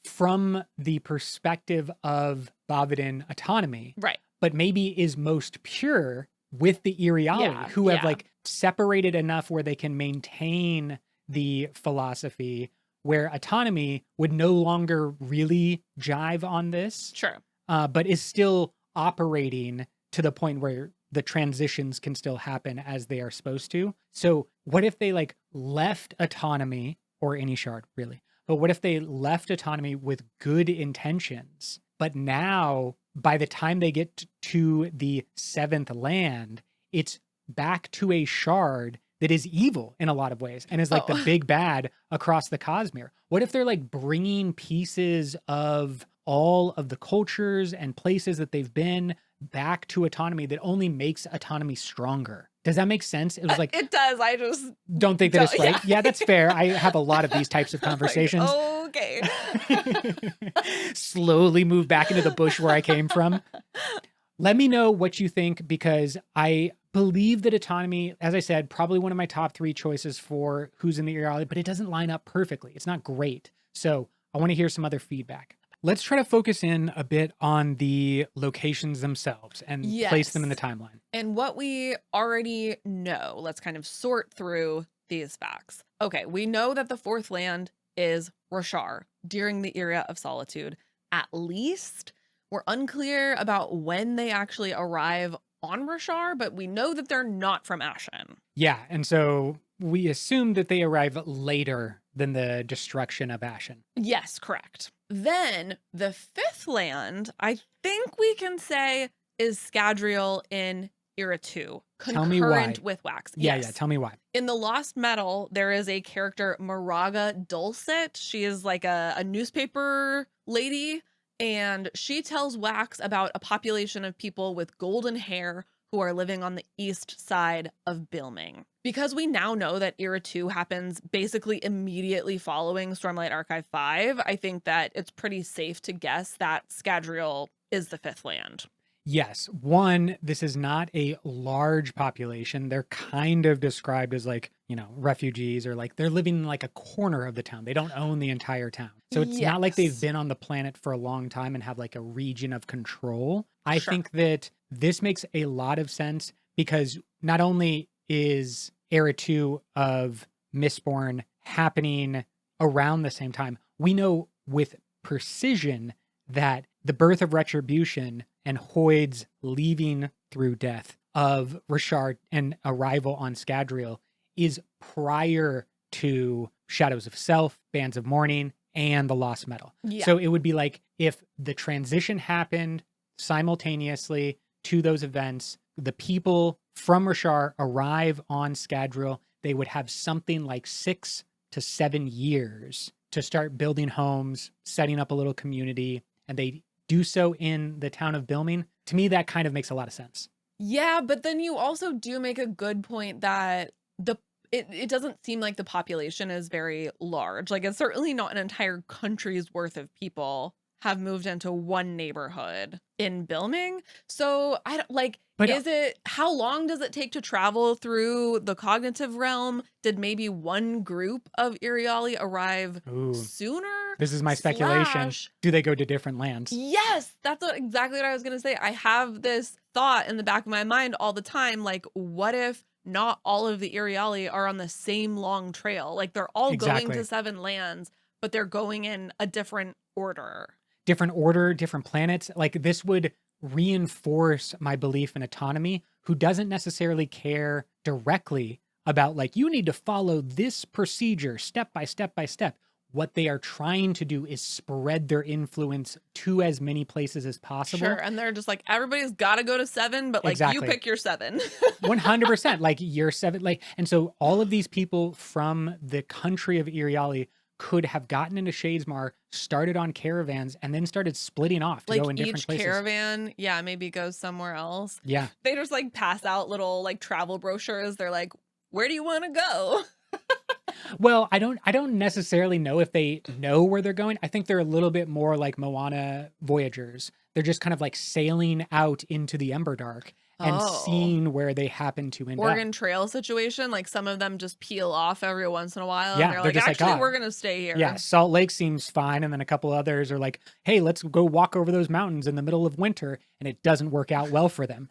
from the perspective of Bavadin autonomy. Right. But maybe is most pure with the Iriali, who have like separated enough where they can maintain the philosophy, where autonomy would no longer really jive on this. Sure. But is still operating to the point where the transitions can still happen as they are supposed to. So what if they like left autonomy, or any shard really, but what if they left autonomy with good intentions, but now by the time they get to the 7th land, it's back to a shard that is evil in a lot of ways and is like the big bad across the Cosmere. What if they're like bringing pieces of all of the cultures and places that they've been back to autonomy that only makes autonomy stronger? Does that make sense? It was like, it does. I just don't think that it's right. Yeah, that's fair. I have a lot of these types of conversations. Like, okay. Slowly move back into the bush where I came from. Let me know what you think, because I believe that autonomy, as I said, probably one of my top 3 choices for who's in the Iriali, but it doesn't line up perfectly. It's not great. So I want to hear some other feedback. Let's try to focus in a bit on the locations themselves and place them in the timeline. And what we already know, let's kind of sort through these facts. Okay, we know that the 4th land is Roshar during the era of solitude. At least we're unclear about when they actually arrive on Roshar, but we know that they're not from Ashen. Yeah, and so we assume that they arrive later than the destruction of Ashen. Yes, correct. Then the 5th land, I think we can say, is Scadrial in Era 2, Tell me why. concurrent with Wax. Yeah, Yes. yeah. Tell me why. In the Lost Metal, there is a character, Moraga Dulcet. She is like a newspaper lady, and she tells Wax about a population of people with golden hair who are living on the east side of Bilming. Because we now know that Era 2 happens basically immediately following Stormlight Archive 5, I think that it's pretty safe to guess that Scadrial is the fifth land. Yes. One, this is not a large population. They're kind of described as like, refugees, or like they're living in like a corner of the town. They don't own the entire town. So it's not like they've Yes. been on the planet for a long time and have like a region of control. I Sure. think that this makes a lot of sense because not only is Era 2 of Mistborn happening around the same time, we know with precision that the birth of Retribution and Hoid's leaving through death of Rashard and arrival on Scadrial is prior to Shadows of Self, Bands of Mourning, and the Lost Metal. Yeah. So it would be like if the transition happened simultaneously to those events, the people from Rashar arrive on Scadrial, they would have something like 6 to 7 years to start building homes, setting up a little community, and they do so in the town of Bilming. To me, that kind of makes a lot of sense. Yeah, but then you also do make a good point that it doesn't seem like the population is very large. Like, it's certainly not an entire country's worth of people have moved into one neighborhood in Bilming. So I don't like, But how long does it take to travel through the cognitive realm? Did maybe one group of Iriali arrive ooh, sooner? this is my speculation. Slash- Do they go to different lands? Yes, that's exactly what I was going to say. I have this thought in the back of my mind all the time. Like, what if not all of the Iriali are on the same long trail? Like, they're all going Exactly. to 7 lands, but they're going in a different order. Different order, different planets. Like, this would reinforce my belief in autonomy, who doesn't necessarily care directly about, like, you need to follow this procedure step by step by step. What they are trying to do is spread their influence to as many places as possible. Sure. And they're just like, everybody's got to go to 7, but like, Exactly. you pick your 7. 100%. Like, you're 7. Like, and so all of these people from the country of Iriali could have gotten into Shadesmar, started on caravans, and then started splitting off to Like, go in different each places. caravan, yeah, maybe goes somewhere else. Yeah. They just like pass out little like travel brochures. They're like, where do you want to go? Well, I don't necessarily know if they know where they're going. I think they're a little bit more like Moana voyagers. They're just kind of like sailing out into the Emberdark and seeing where they happen to end Oregon up. Trail situation. Like, some of them just peel off every once in a while. Yeah, And they're like, just like, actually, "Ah, we're going to stay here. Yeah, Salt Lake seems fine. And then a couple others are like, hey, let's go walk over those mountains in the middle of winter. And it doesn't work out well for them.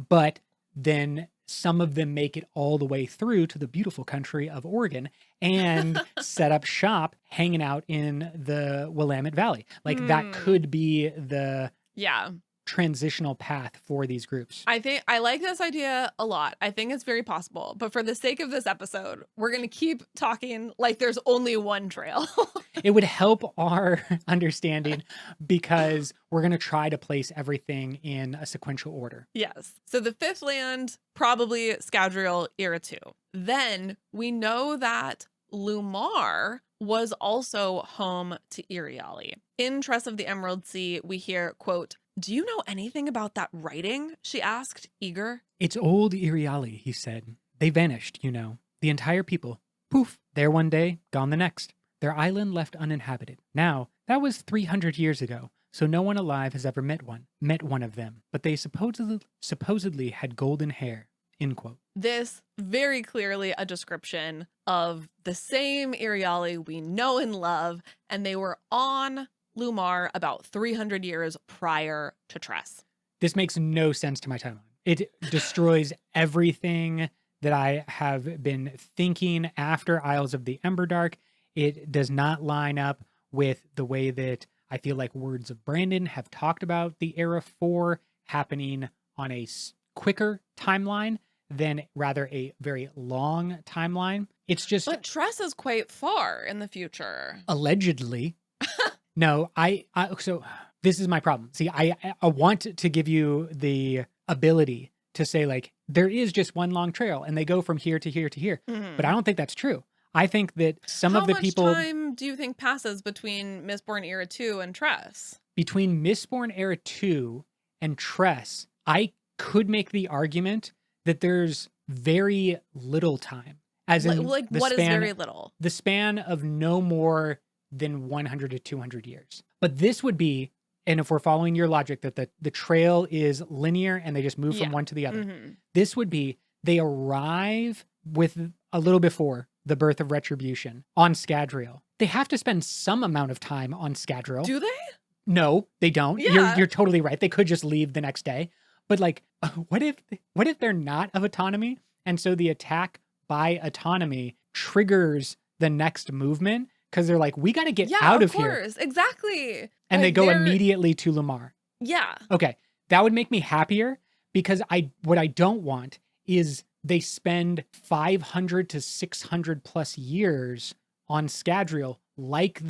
But then some of them make it all the way through to the beautiful country of Oregon and set up shop hanging out in the Willamette Valley. Like, that could be the Yeah. transitional path for these groups. I think I like this idea a lot. I think it's very possible. But for the sake of this episode, we're going to keep talking like there's only one trail. It would help our understanding because we're going to try to place everything in a sequential order. Yes. So the fifth land, probably Scadrial Era 2. Then we know that Lumar was also home to Iriali. In Tress of the Emerald Sea, we hear, quote, "Do you know anything about that writing?" she asked, eager. It's old Iriali, he said. They vanished, you know. The entire people. Poof, there one day, gone the next. Their island left uninhabited. Now, that was 300 years ago, so no one alive has ever met one of them. But they supposedly had golden hair, end quote. This very clearly a description of the same Iriali we know and love, and they were on Lumar about 300 years prior to Tress. This makes no sense to my timeline. It destroys everything that I have been thinking after Isles of the Emberdark. It does not line up with the way that I feel like Words of Brandon have talked about the Era 4 happening on a quicker timeline than rather a very long timeline. It's just... But Tress is quite far in the future. Allegedly. No, so this is my problem. See, I want to give you the ability to say, like, there is just one long trail and they go from here to here to here. But I Mhm. don't think that's true. I think that some How of the much people time do you think passes between Mistborn Era 2 and Tress? between Mistborn Era 2 and Tress, I could make the argument that there's very little time, as in Like, what is very little? the span of no more than 100 to 200 years. But this would be, and if we're following your logic that the trail is linear and they just move from Yeah. one to the other, Mhm. this would be they arrive with a little before the birth of retribution on Scadrial. They have to spend some amount of time on Scadrial. Do they? No, they don't. Yeah. You're totally right. They could just leave the next day. But like, what if they're not of autonomy? And so the attack by autonomy triggers the next movement because they're like, we got to get Yeah, out of of here. course. Exactly. And they Like, go they're immediately to Lamar. Yeah. Okay. That would make me happier because what I don't want is they spend 500 to 600 plus years on Scadrial like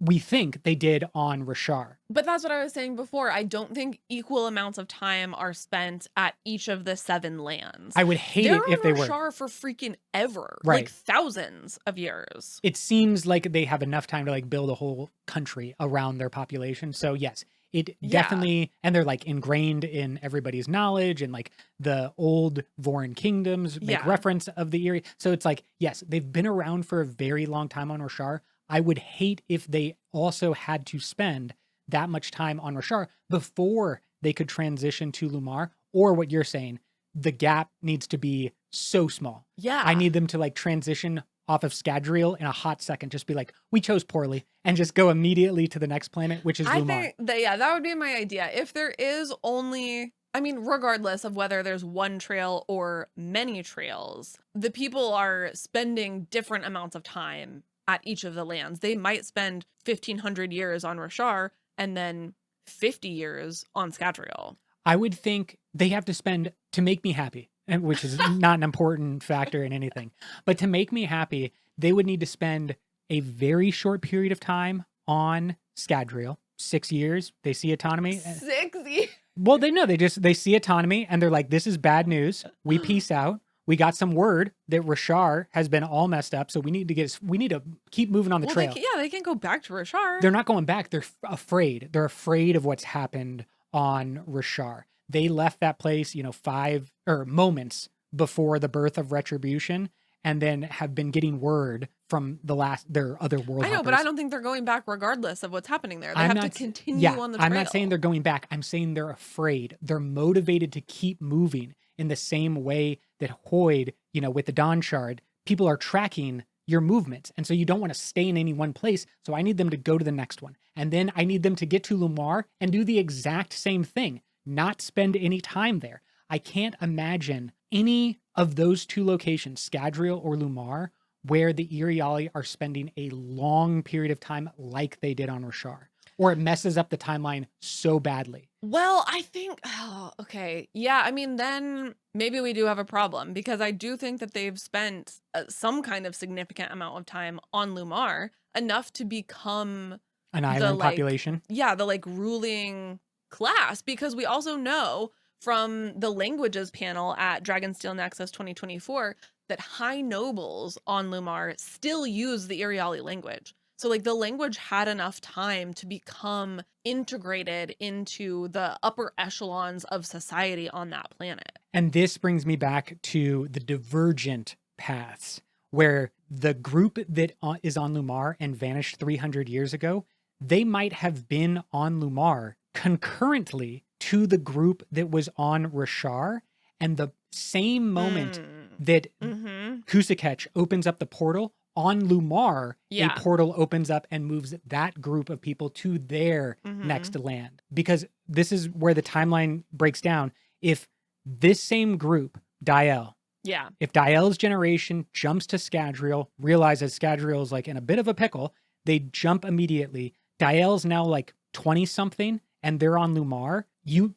we think they did on Rashar. But that's what I was saying before. I don't think equal amounts of time are spent at each of the 7 lands. I would hate They're it if they on were. Rashar for freaking ever. Right. Like thousands of years. It seems like they have enough time to like build a whole country around their population. So yes, it Yeah. definitely, and they're like ingrained in everybody's knowledge, and like the old Vorin kingdoms make Yeah. reference of the Eyrie. So it's like, yes, they've been around for a very long time on Rashar. I would hate if they also had to spend that much time on Rashar before they could transition to Lumar, or what you're saying, the gap needs to be so small. Yeah. I need them to like transition off of Scadrial in a hot second, just be like, we chose poorly, and just go immediately to the next planet, which is I Lumar. think that would be my idea. If there is only, I mean, regardless of whether there's one trail or many trails, the people are spending different amounts of time at each of the lands. They might spend 1,500 years on Rashar and then 50 years on Scadrial. I would think they have to spend, to make me happy, which is not an important factor in anything, but to make me happy, they would need to spend a very short period of time on Scadrial. 6 years, they see autonomy. 6 years. Well, they see autonomy and they're like, this is bad news. We peace out. We got some word that Rashar has been all messed up, so we need to keep moving on the trail. They can't go back to Rashar. They're not going back. They're afraid. They're afraid of what's happened on Rashar. They left that place, 5 or moments before the birth of retribution, and then have been getting word from their other world. I know, but I don't think they're going back regardless of what's happening there. They have to continue on the trail. I'm not saying they're going back. I'm saying they're afraid. They're motivated to keep moving in the same way that Hoyd, with the Dawn Shard, people are tracking your movements. And so you don't want to stay in any one place. So I need them to go to the next one. And then I need them to get to Lumar and do the exact same thing, not spend any time there. I can't imagine any of those 2 locations, Scadrial or Lumar, where the Iriali are spending a long period of time like they did on Rashar, or it messes up the timeline so badly. Well, I think, okay. Yeah, I mean, then maybe we do have a problem, because I do think that they've spent some kind of significant amount of time on Lumar, enough to become An island population. Yeah, the like ruling class, because we also know from the languages panel at Dragonsteel Nexus 2024 that high nobles on Lumar still use the Iriali language. So like the language had enough time to become integrated into the upper echelons of society on that planet. And this brings me back to the divergent paths, where the group that is on Lumar and vanished 300 years ago, they might have been on Lumar concurrently to the group that was on Rashar. And the same moment that Cusicesh opens up the portal, on Lumar, a portal opens up and moves that group of people to their next land. Because this is where the timeline breaks down. If this same group, Dyel, if Dyel's generation jumps to Scadrial, realizes Scadrial is like in a bit of a pickle, they jump immediately. Dyel's now like 20-something, and they're on Lumar.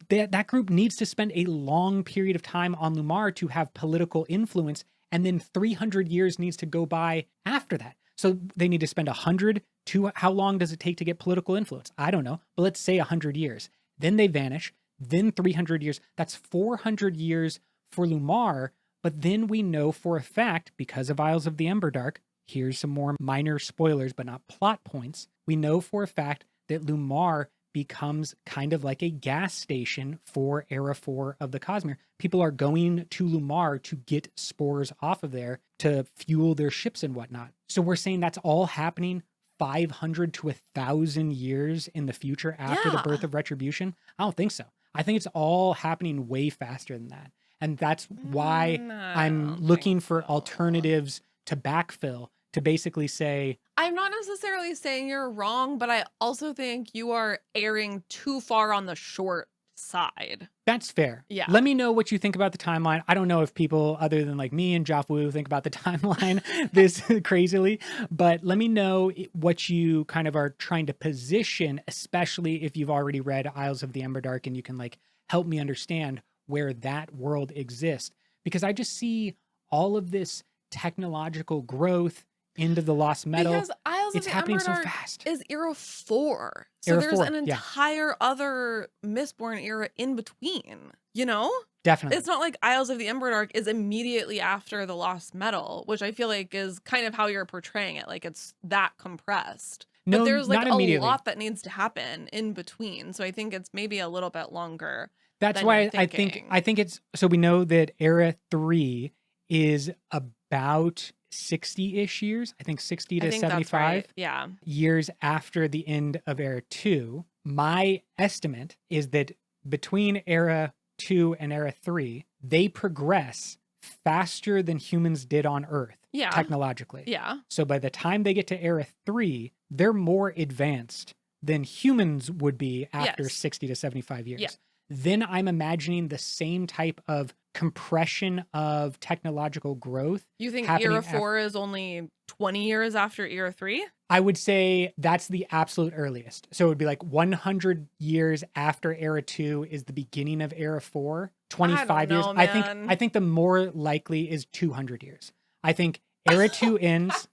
That group needs to spend a long period of time on Lumar to have political influence, and then 300 years needs to go by after that. So they need to spend 100 to, how long does it take to get political influence? I don't know, but let's say 100 years. Then they vanish, then 300 years. That's 400 years for Lumar, but then we know for a fact, because of Isles of the Emberdark, here's some more minor spoilers, but not plot points. We know for a fact that Lumar becomes kind of like a gas station for Era 4 of the Cosmere. People are going to Lumar to get spores off of there to fuel their ships and whatnot. So we're saying that's all happening 500 to 1,000 years in the future after the birth of Retribution? I don't think so. I think it's all happening way faster than that. And that's why I'm looking for alternatives to backfill, to basically say, I'm not necessarily saying you're wrong, but I also think you are erring too far on the short side. That's fair. Yeah. Let me know what you think about the timeline. I don't know if people other than like me and Joff Wu think about the timeline this crazily, but let me know what you kind of are trying to position, especially if you've already read Isles of the Emberdark and you can like help me understand where that world exists. Because I just see all of this technological growth into the lost metal. Because Isles It's of the happening so Emberdark fast. is Era 4. So Era there's 4, an yeah. entire other Mistborn era in between, you know? Definitely. It's not like Isles of the Emberdark is immediately after the Lost Metal, which I feel like is kind of how you're portraying it. Like it's that compressed. No, But there's like not a immediately. lot that needs to happen in between. So I think it's maybe a little bit longer. That's than why you're thinking. I think it's, so we know that Era 3 is about 60-ish years. I think 60 to I think 75 that's right. Yeah. years after the end of Era 2. My estimate is that between Era 2 and Era 3, they progress faster than humans did on Earth technologically. Yeah. So by the time they get to Era 3, they're more advanced than humans would be after 60 to 75 years. Yeah. Then I'm imagining the same type of compression of technological growth. You think Era 4 is only 20 years after Era 3? I would say that's the absolute earliest. So it would be like 100 years after Era 2 is the beginning of Era 4, 25 years. Man. I think the more likely is 200 years. I think Era 2 ends.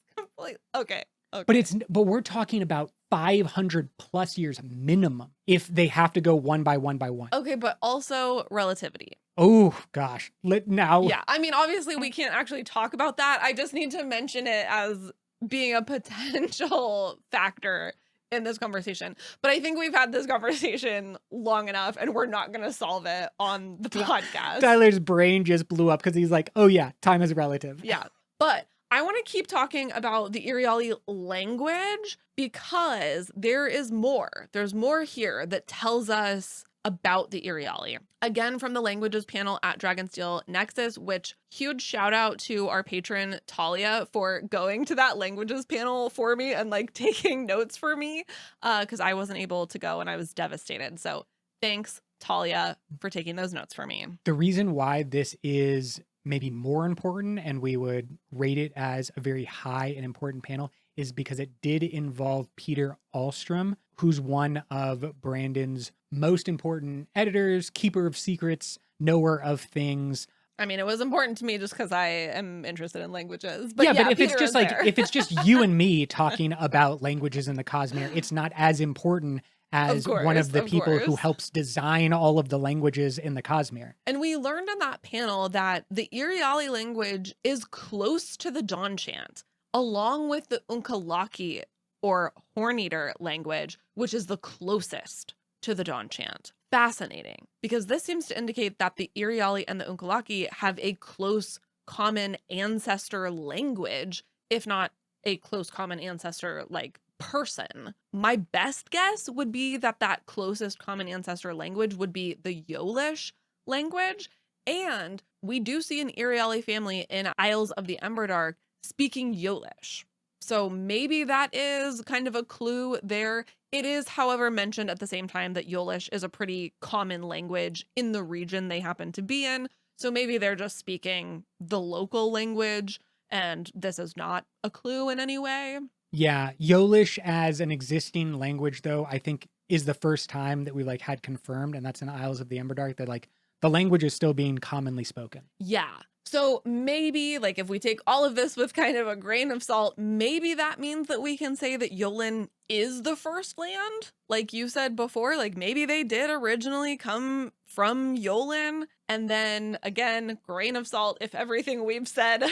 Okay. But we're talking about 500 plus years minimum if they have to go one by one by one. Okay, but also relativity. Oh gosh. Now. Yeah, I mean, obviously we can't actually talk about that. I just need to mention it as being a potential factor in this conversation. But I think we've had this conversation long enough and we're not going to solve it on the podcast. Tyler's brain just blew up because he's like, oh yeah, time is relative. Yeah, but I want to keep talking about the Iriali language because there is more. There's more here that tells us about the Iriali. Again, from the languages panel at Dragonsteel Nexus, which huge shout out to our patron Talia for going to that languages panel for me and like taking notes for me because I wasn't able to go and I was devastated. So thanks, Talia, for taking those notes for me. The reason why this is maybe more important and we would rate it as a very high and important panel is because it did involve Peter Ahlstrom, who's one of Brandon's most important editors, keeper of secrets, knower of things. I mean, it was important to me just because I am interested in languages. But yeah, but if Peter it's just like if it's just you and me talking about languages in the Cosmere, it's not as important as one of the people who helps design all of the languages in the Cosmere. And we learned in that panel that the Iriali language is close to the Dawn Chant, along with the Unkalaki or Horn-Eater language, which is the closest to the Dawn Chant. Fascinating, because this seems to indicate that the Iriali and the Unkalaki have a close common ancestor language, if not a close common ancestor like person. My best guess would be that that closest common ancestor language would be the Yolish language. And we do see an Iriali family in Isles of the Emberdark speaking Yolish. So maybe that is kind of a clue there. It is, however, mentioned at the same time that Yolish is a pretty common language in the region they happen to be in. So maybe they're just speaking the local language and this is not a clue in any way. Yeah, Yolish as an existing language, though, I think is the first time that we like had confirmed, and that's in Isles of the Emberdark, that like the language is still being commonly spoken. Yeah. So maybe, like, if we take all of this with kind of a grain of salt, maybe that means that we can say that Yolen is the first land. Like you said before, like maybe they did originally come from Yolen. And then again, grain of salt, if everything we've said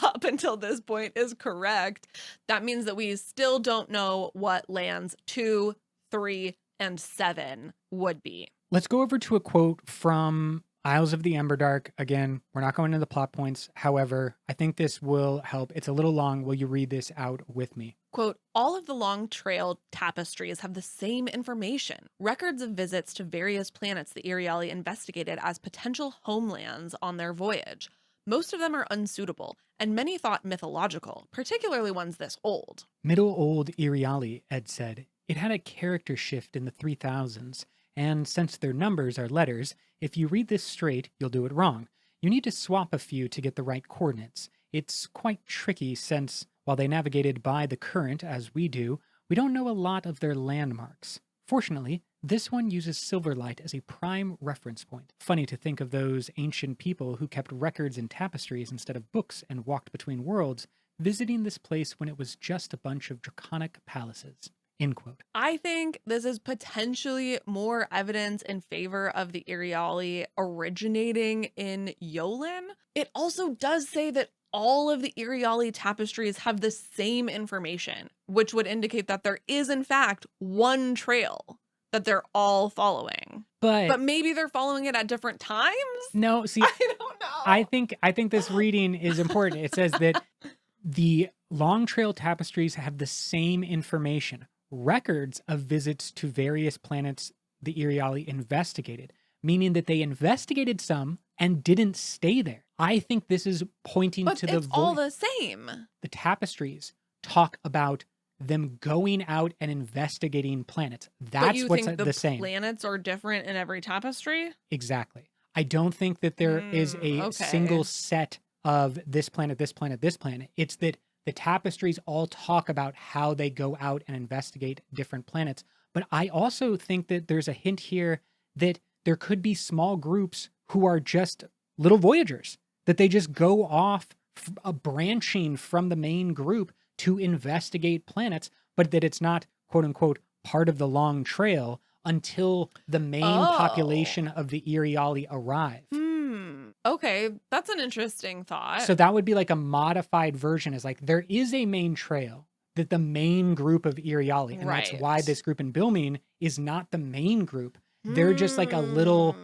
up until this point is correct, that means that we still don't know what lands 2, 3, and 7 would be. Let's go over to a quote from Isles of the Emberdark. Again, we're not going into the plot points. However, I think this will help. It's a little long. Will you read this out with me? Quote, all of the long trail tapestries have the same information. Records of visits to various planets the Iriali investigated as potential homelands on their voyage. Most of them are unsuitable, and many thought mythological, particularly ones this old. Middle old Iriali, Ed said. It had a character shift in the 3000s, and since their numbers are letters, if you read this straight, you'll do it wrong. You need to swap a few to get the right coordinates. It's quite tricky since, while they navigated by the current as we do, we don't know a lot of their landmarks. Fortunately, this one uses Silverlight as a prime reference point. Funny to think of those ancient people who kept records in tapestries instead of books and walked between worlds, visiting this place when it was just a bunch of draconic palaces. End quote. I think this is potentially more evidence in favor of the Iriali originating in Yolen. It also does say that all of the Iriali tapestries have the same information, which would indicate that there is in fact one trail that they're all following. But maybe they're following it at different times? No, see, I don't know. I think this reading is important. It says that the Long Trail tapestries have the same information. Records of visits to various planets the Iriali investigated, meaning that they investigated some and didn't stay there. I think this is pointing to it's all the same. The tapestries talk about them going out and investigating planets. That's what's the same. Planets are different in every tapestry? Exactly. I don't think that there is a single set of this planet, this planet, this planet. It's that the tapestries all talk about how they go out and investigate different planets. But I also think that there's a hint here that there could be small groups who are just little voyagers, that they just go off branching from the main group to investigate planets, but that it's not, quote unquote, part of the long trail until the main population of the Iriali arrive. Okay, that's an interesting thought. So that would be like a modified version, is like there is a main trail that the main group of Iriali, and that's why this group in Bilmine is not the main group. They're just like a little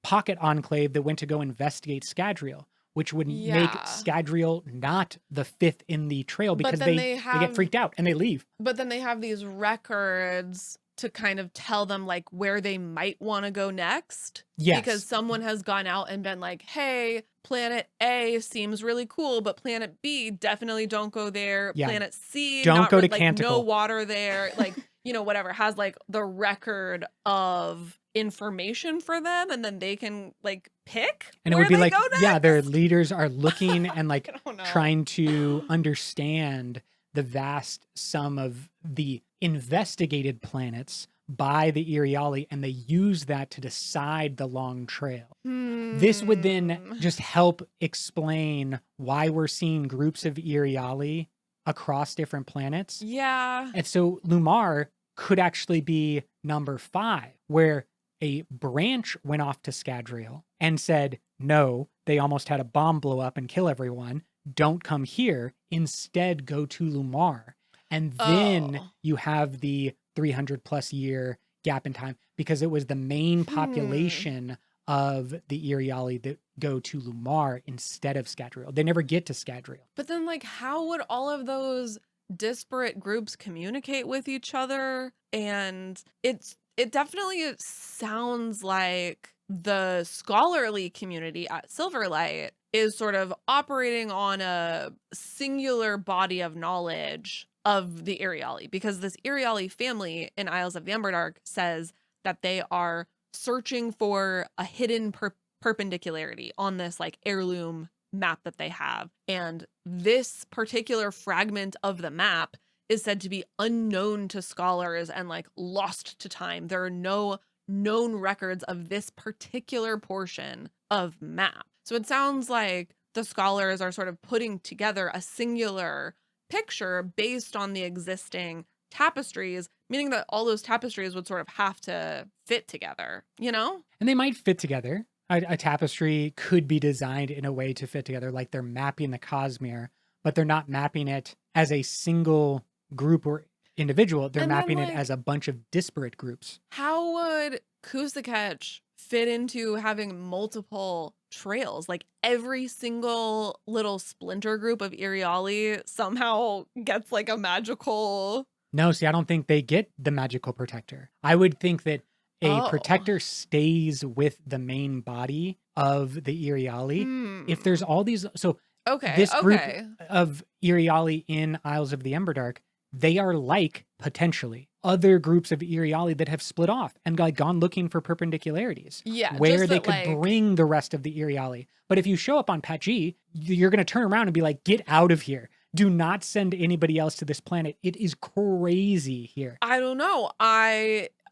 pocket enclave that went to go investigate Scadrial, which would make Scadrial not the fifth in the trail because they get freaked out and they leave. But then they have these records to kind of tell them like where they might want to go next. Yes. Because someone has gone out and been like, hey, planet A seems really cool, but planet B, definitely don't go there. Yeah. Planet C, don't go to like, Canticle. No water there. Like, you know, whatever, has like the record of information for them, and then they can like pick. And it would be like, yeah, their leaders are looking and like trying to understand the vast sum of the investigated planets by the Iriali, and they use that to decide the long trail. This would then just help explain why we're seeing groups of Iriali across different planets. Yeah. And so Lumar could actually be number 5, where a branch went off to Scadrial and said, no, they almost had a bomb blow up and kill everyone. Don't come here. Instead, go to Lumar. And then you have the 300 plus year gap in time, because it was the main population of the Iriali that go to Lumar instead of Scadrial. They never get to Scadrial. But then, like, how would all of those disparate groups communicate with each other? And it definitely sounds like the scholarly community at Silverlight is sort of operating on a singular body of knowledge of the Iriali, because this Iriali family in Isles of the Emberdark says that they are searching for a hidden perpendicularity on this like heirloom map that they have. And this particular fragment of the map is said to be unknown to scholars and like lost to time. There are no known records of this particular portion of map. So it sounds like the scholars are sort of putting together a singular picture based on the existing tapestries, meaning that all those tapestries would sort of have to fit together, you know? And they might fit together. A tapestry could be designed in a way to fit together, like they're mapping the Cosmere, but they're not mapping it as a single group or individual. They're And then, mapping it like, as a bunch of disparate groups. how would Cusicesh fit into having multiple trails? Like every single little splinter group of Iriali somehow gets like a magical. No, see, I don't think they get the magical protector. I would think that a Oh. protector stays with the main body of the Iriali. If there's all these, so Okay. this group Okay. of Iriali in Isles of the Emberdark, they are like potentially other groups of Iriali that have split off and like gone looking for perpendicularities. Yeah. Where just they that, could like, bring the rest of the Iriali. But if you show up on Pat G, you're going to turn around and be like, get out of here. Do not send anybody else to this planet. It is crazy here. I don't know.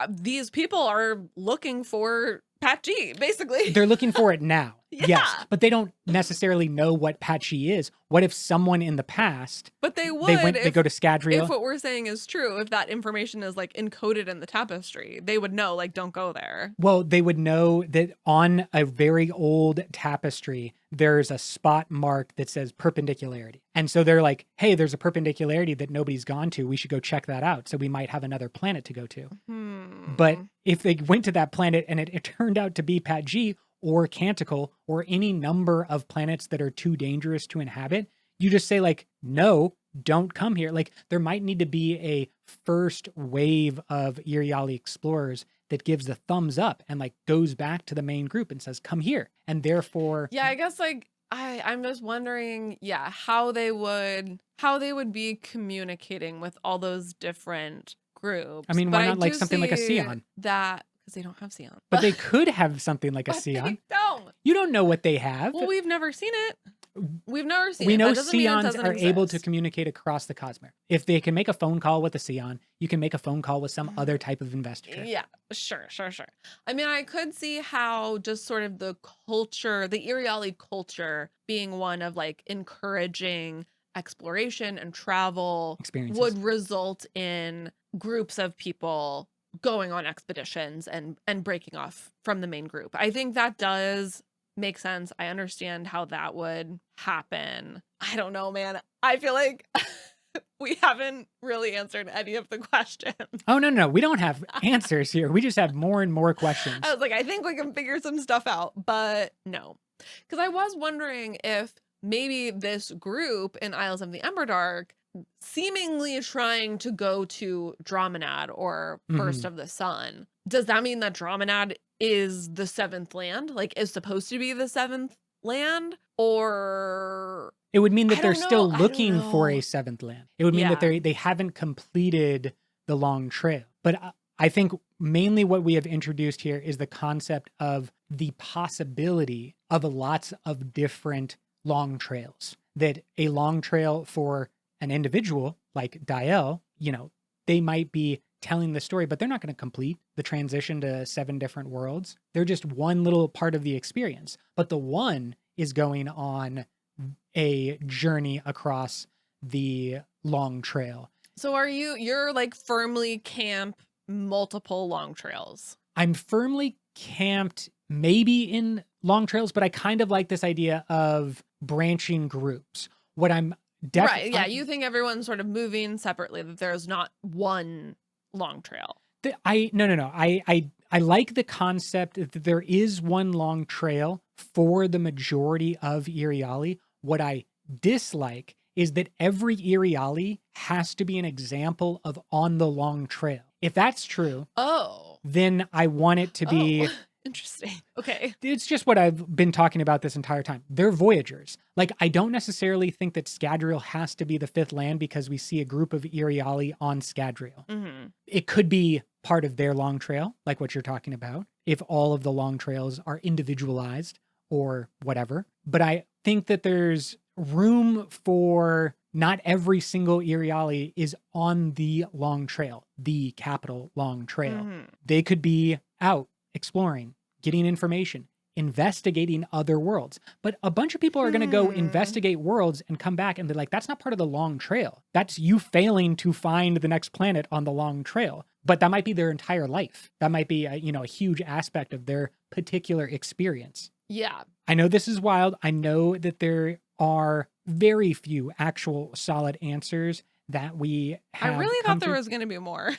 These people are looking for Pat G, basically. They're looking for it now. Yes, Yeah. but they don't necessarily know what Pat G is. What if someone in the past, But they would they go to Scadrial? if what we're saying is true, if that information is like encoded in the tapestry, they would know, like, don't go there. Well, they would know that on a very old tapestry, there's a spot marked that says perpendicularity. And so they're like, hey, there's a perpendicularity that nobody's gone to. We should go check that out. So we might have another planet to go to. But if they went to that planet and it turned out to be Pat G or Canticle or any number of planets that are too dangerous to inhabit, you just say like, no, don't come here. Like there might need to be a first wave of Iriali explorers that gives the thumbs up and like goes back to the main group and says, come here. And therefore, Yeah, I guess like I'm just wondering, yeah, how they would be communicating with all those different groups. I mean, But why I not like do something like a see Sion? that because they don't have Sion. But they could have something like a But they Sion. don't. You don't know what they have. Well, we've never seen it. We've never seen We it. know That doesn't mean it Sions doesn't are able to exist. communicate across the Cosmere. If they can make a phone call with a Sion, you can make a phone call with some other type of investigator. Yeah, sure. I mean, I could see how just sort of the culture, the Iriali culture being one of like encouraging exploration and travel Experiences. would result in groups of people going on expeditions and breaking off from the main group. I think that does make sense. I understand how that would happen. I don't know, man. I feel like we haven't really answered any of the questions. Oh, no. We don't have answers here. We just have more and more questions. I was like, I think we can figure some stuff out, but no. Because I was wondering if maybe this group in Isles of the Emberdark seemingly trying to go to Dromonad or First of the Sun. Does that mean that Dromonad is the seventh land? Like, is supposed to be the seventh land? Or It would mean that I they're don't still know. I looking don't for know. a seventh land. It would mean that Yeah. they haven't completed the long trail. But I think mainly what we have introduced here is the concept of the possibility of lots of different long trails. That a long trail for an individual like Dyel, you know, they might be telling the story, but they're not going to complete the transition to 7 different worlds. They're just one little part of the experience. But the one is going on a journey across the long trail. So you're like firmly camp multiple long trails? I'm firmly camped maybe in long trails, but I kind of like this idea of branching groups. What I'm Right. Yeah. You think everyone's sort of moving separately, that there's not one long trail. No. I like the concept that there is one long trail for the majority of Iriali. What I dislike is that every Iriali has to be an example of on the long trail. If that's true, then I want it to be... Interesting. Okay. It's just what I've been talking about this entire time. They're voyagers. Like, I don't necessarily think that Scadrial has to be the 5th land because we see a group of Iriali on Scadrial. It could be part of their long trail, like what you're talking about, if all of the long trails are individualized or whatever. But I think that there's room for not every single Iriali is on the long trail, the capital long trail. They could be out exploring, getting information, investigating other worlds. But a bunch of people are going to go investigate worlds and come back and be like, that's not part of the long trail. That's you failing to find the next planet on the long trail. But that might be their entire life. That might be a huge aspect of their particular experience. Yeah. I know this is wild. I know that there are very few actual solid answers that we have. I really thought there was going to be more.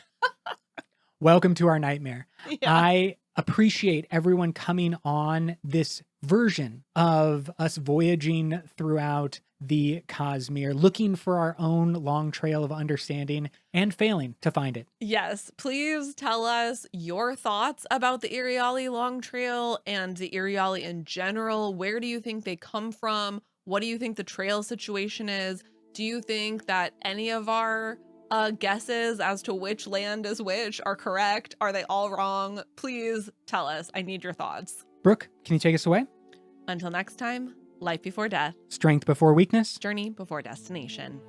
Welcome to our nightmare. Yeah. I appreciate everyone coming on this version of us voyaging throughout the Cosmere, looking for our own long trail of understanding and failing to find it. Yes, please tell us your thoughts about the Iriali long trail and the Iriali in general. Where do you think they come from? What do you think the trail situation is? Do you think that any of our guesses as to which land is which are correct? Are they all wrong? Please tell us. I need your thoughts. Brooke, can you take us away? Until next time, life before death, Strength before weakness. journey before destination.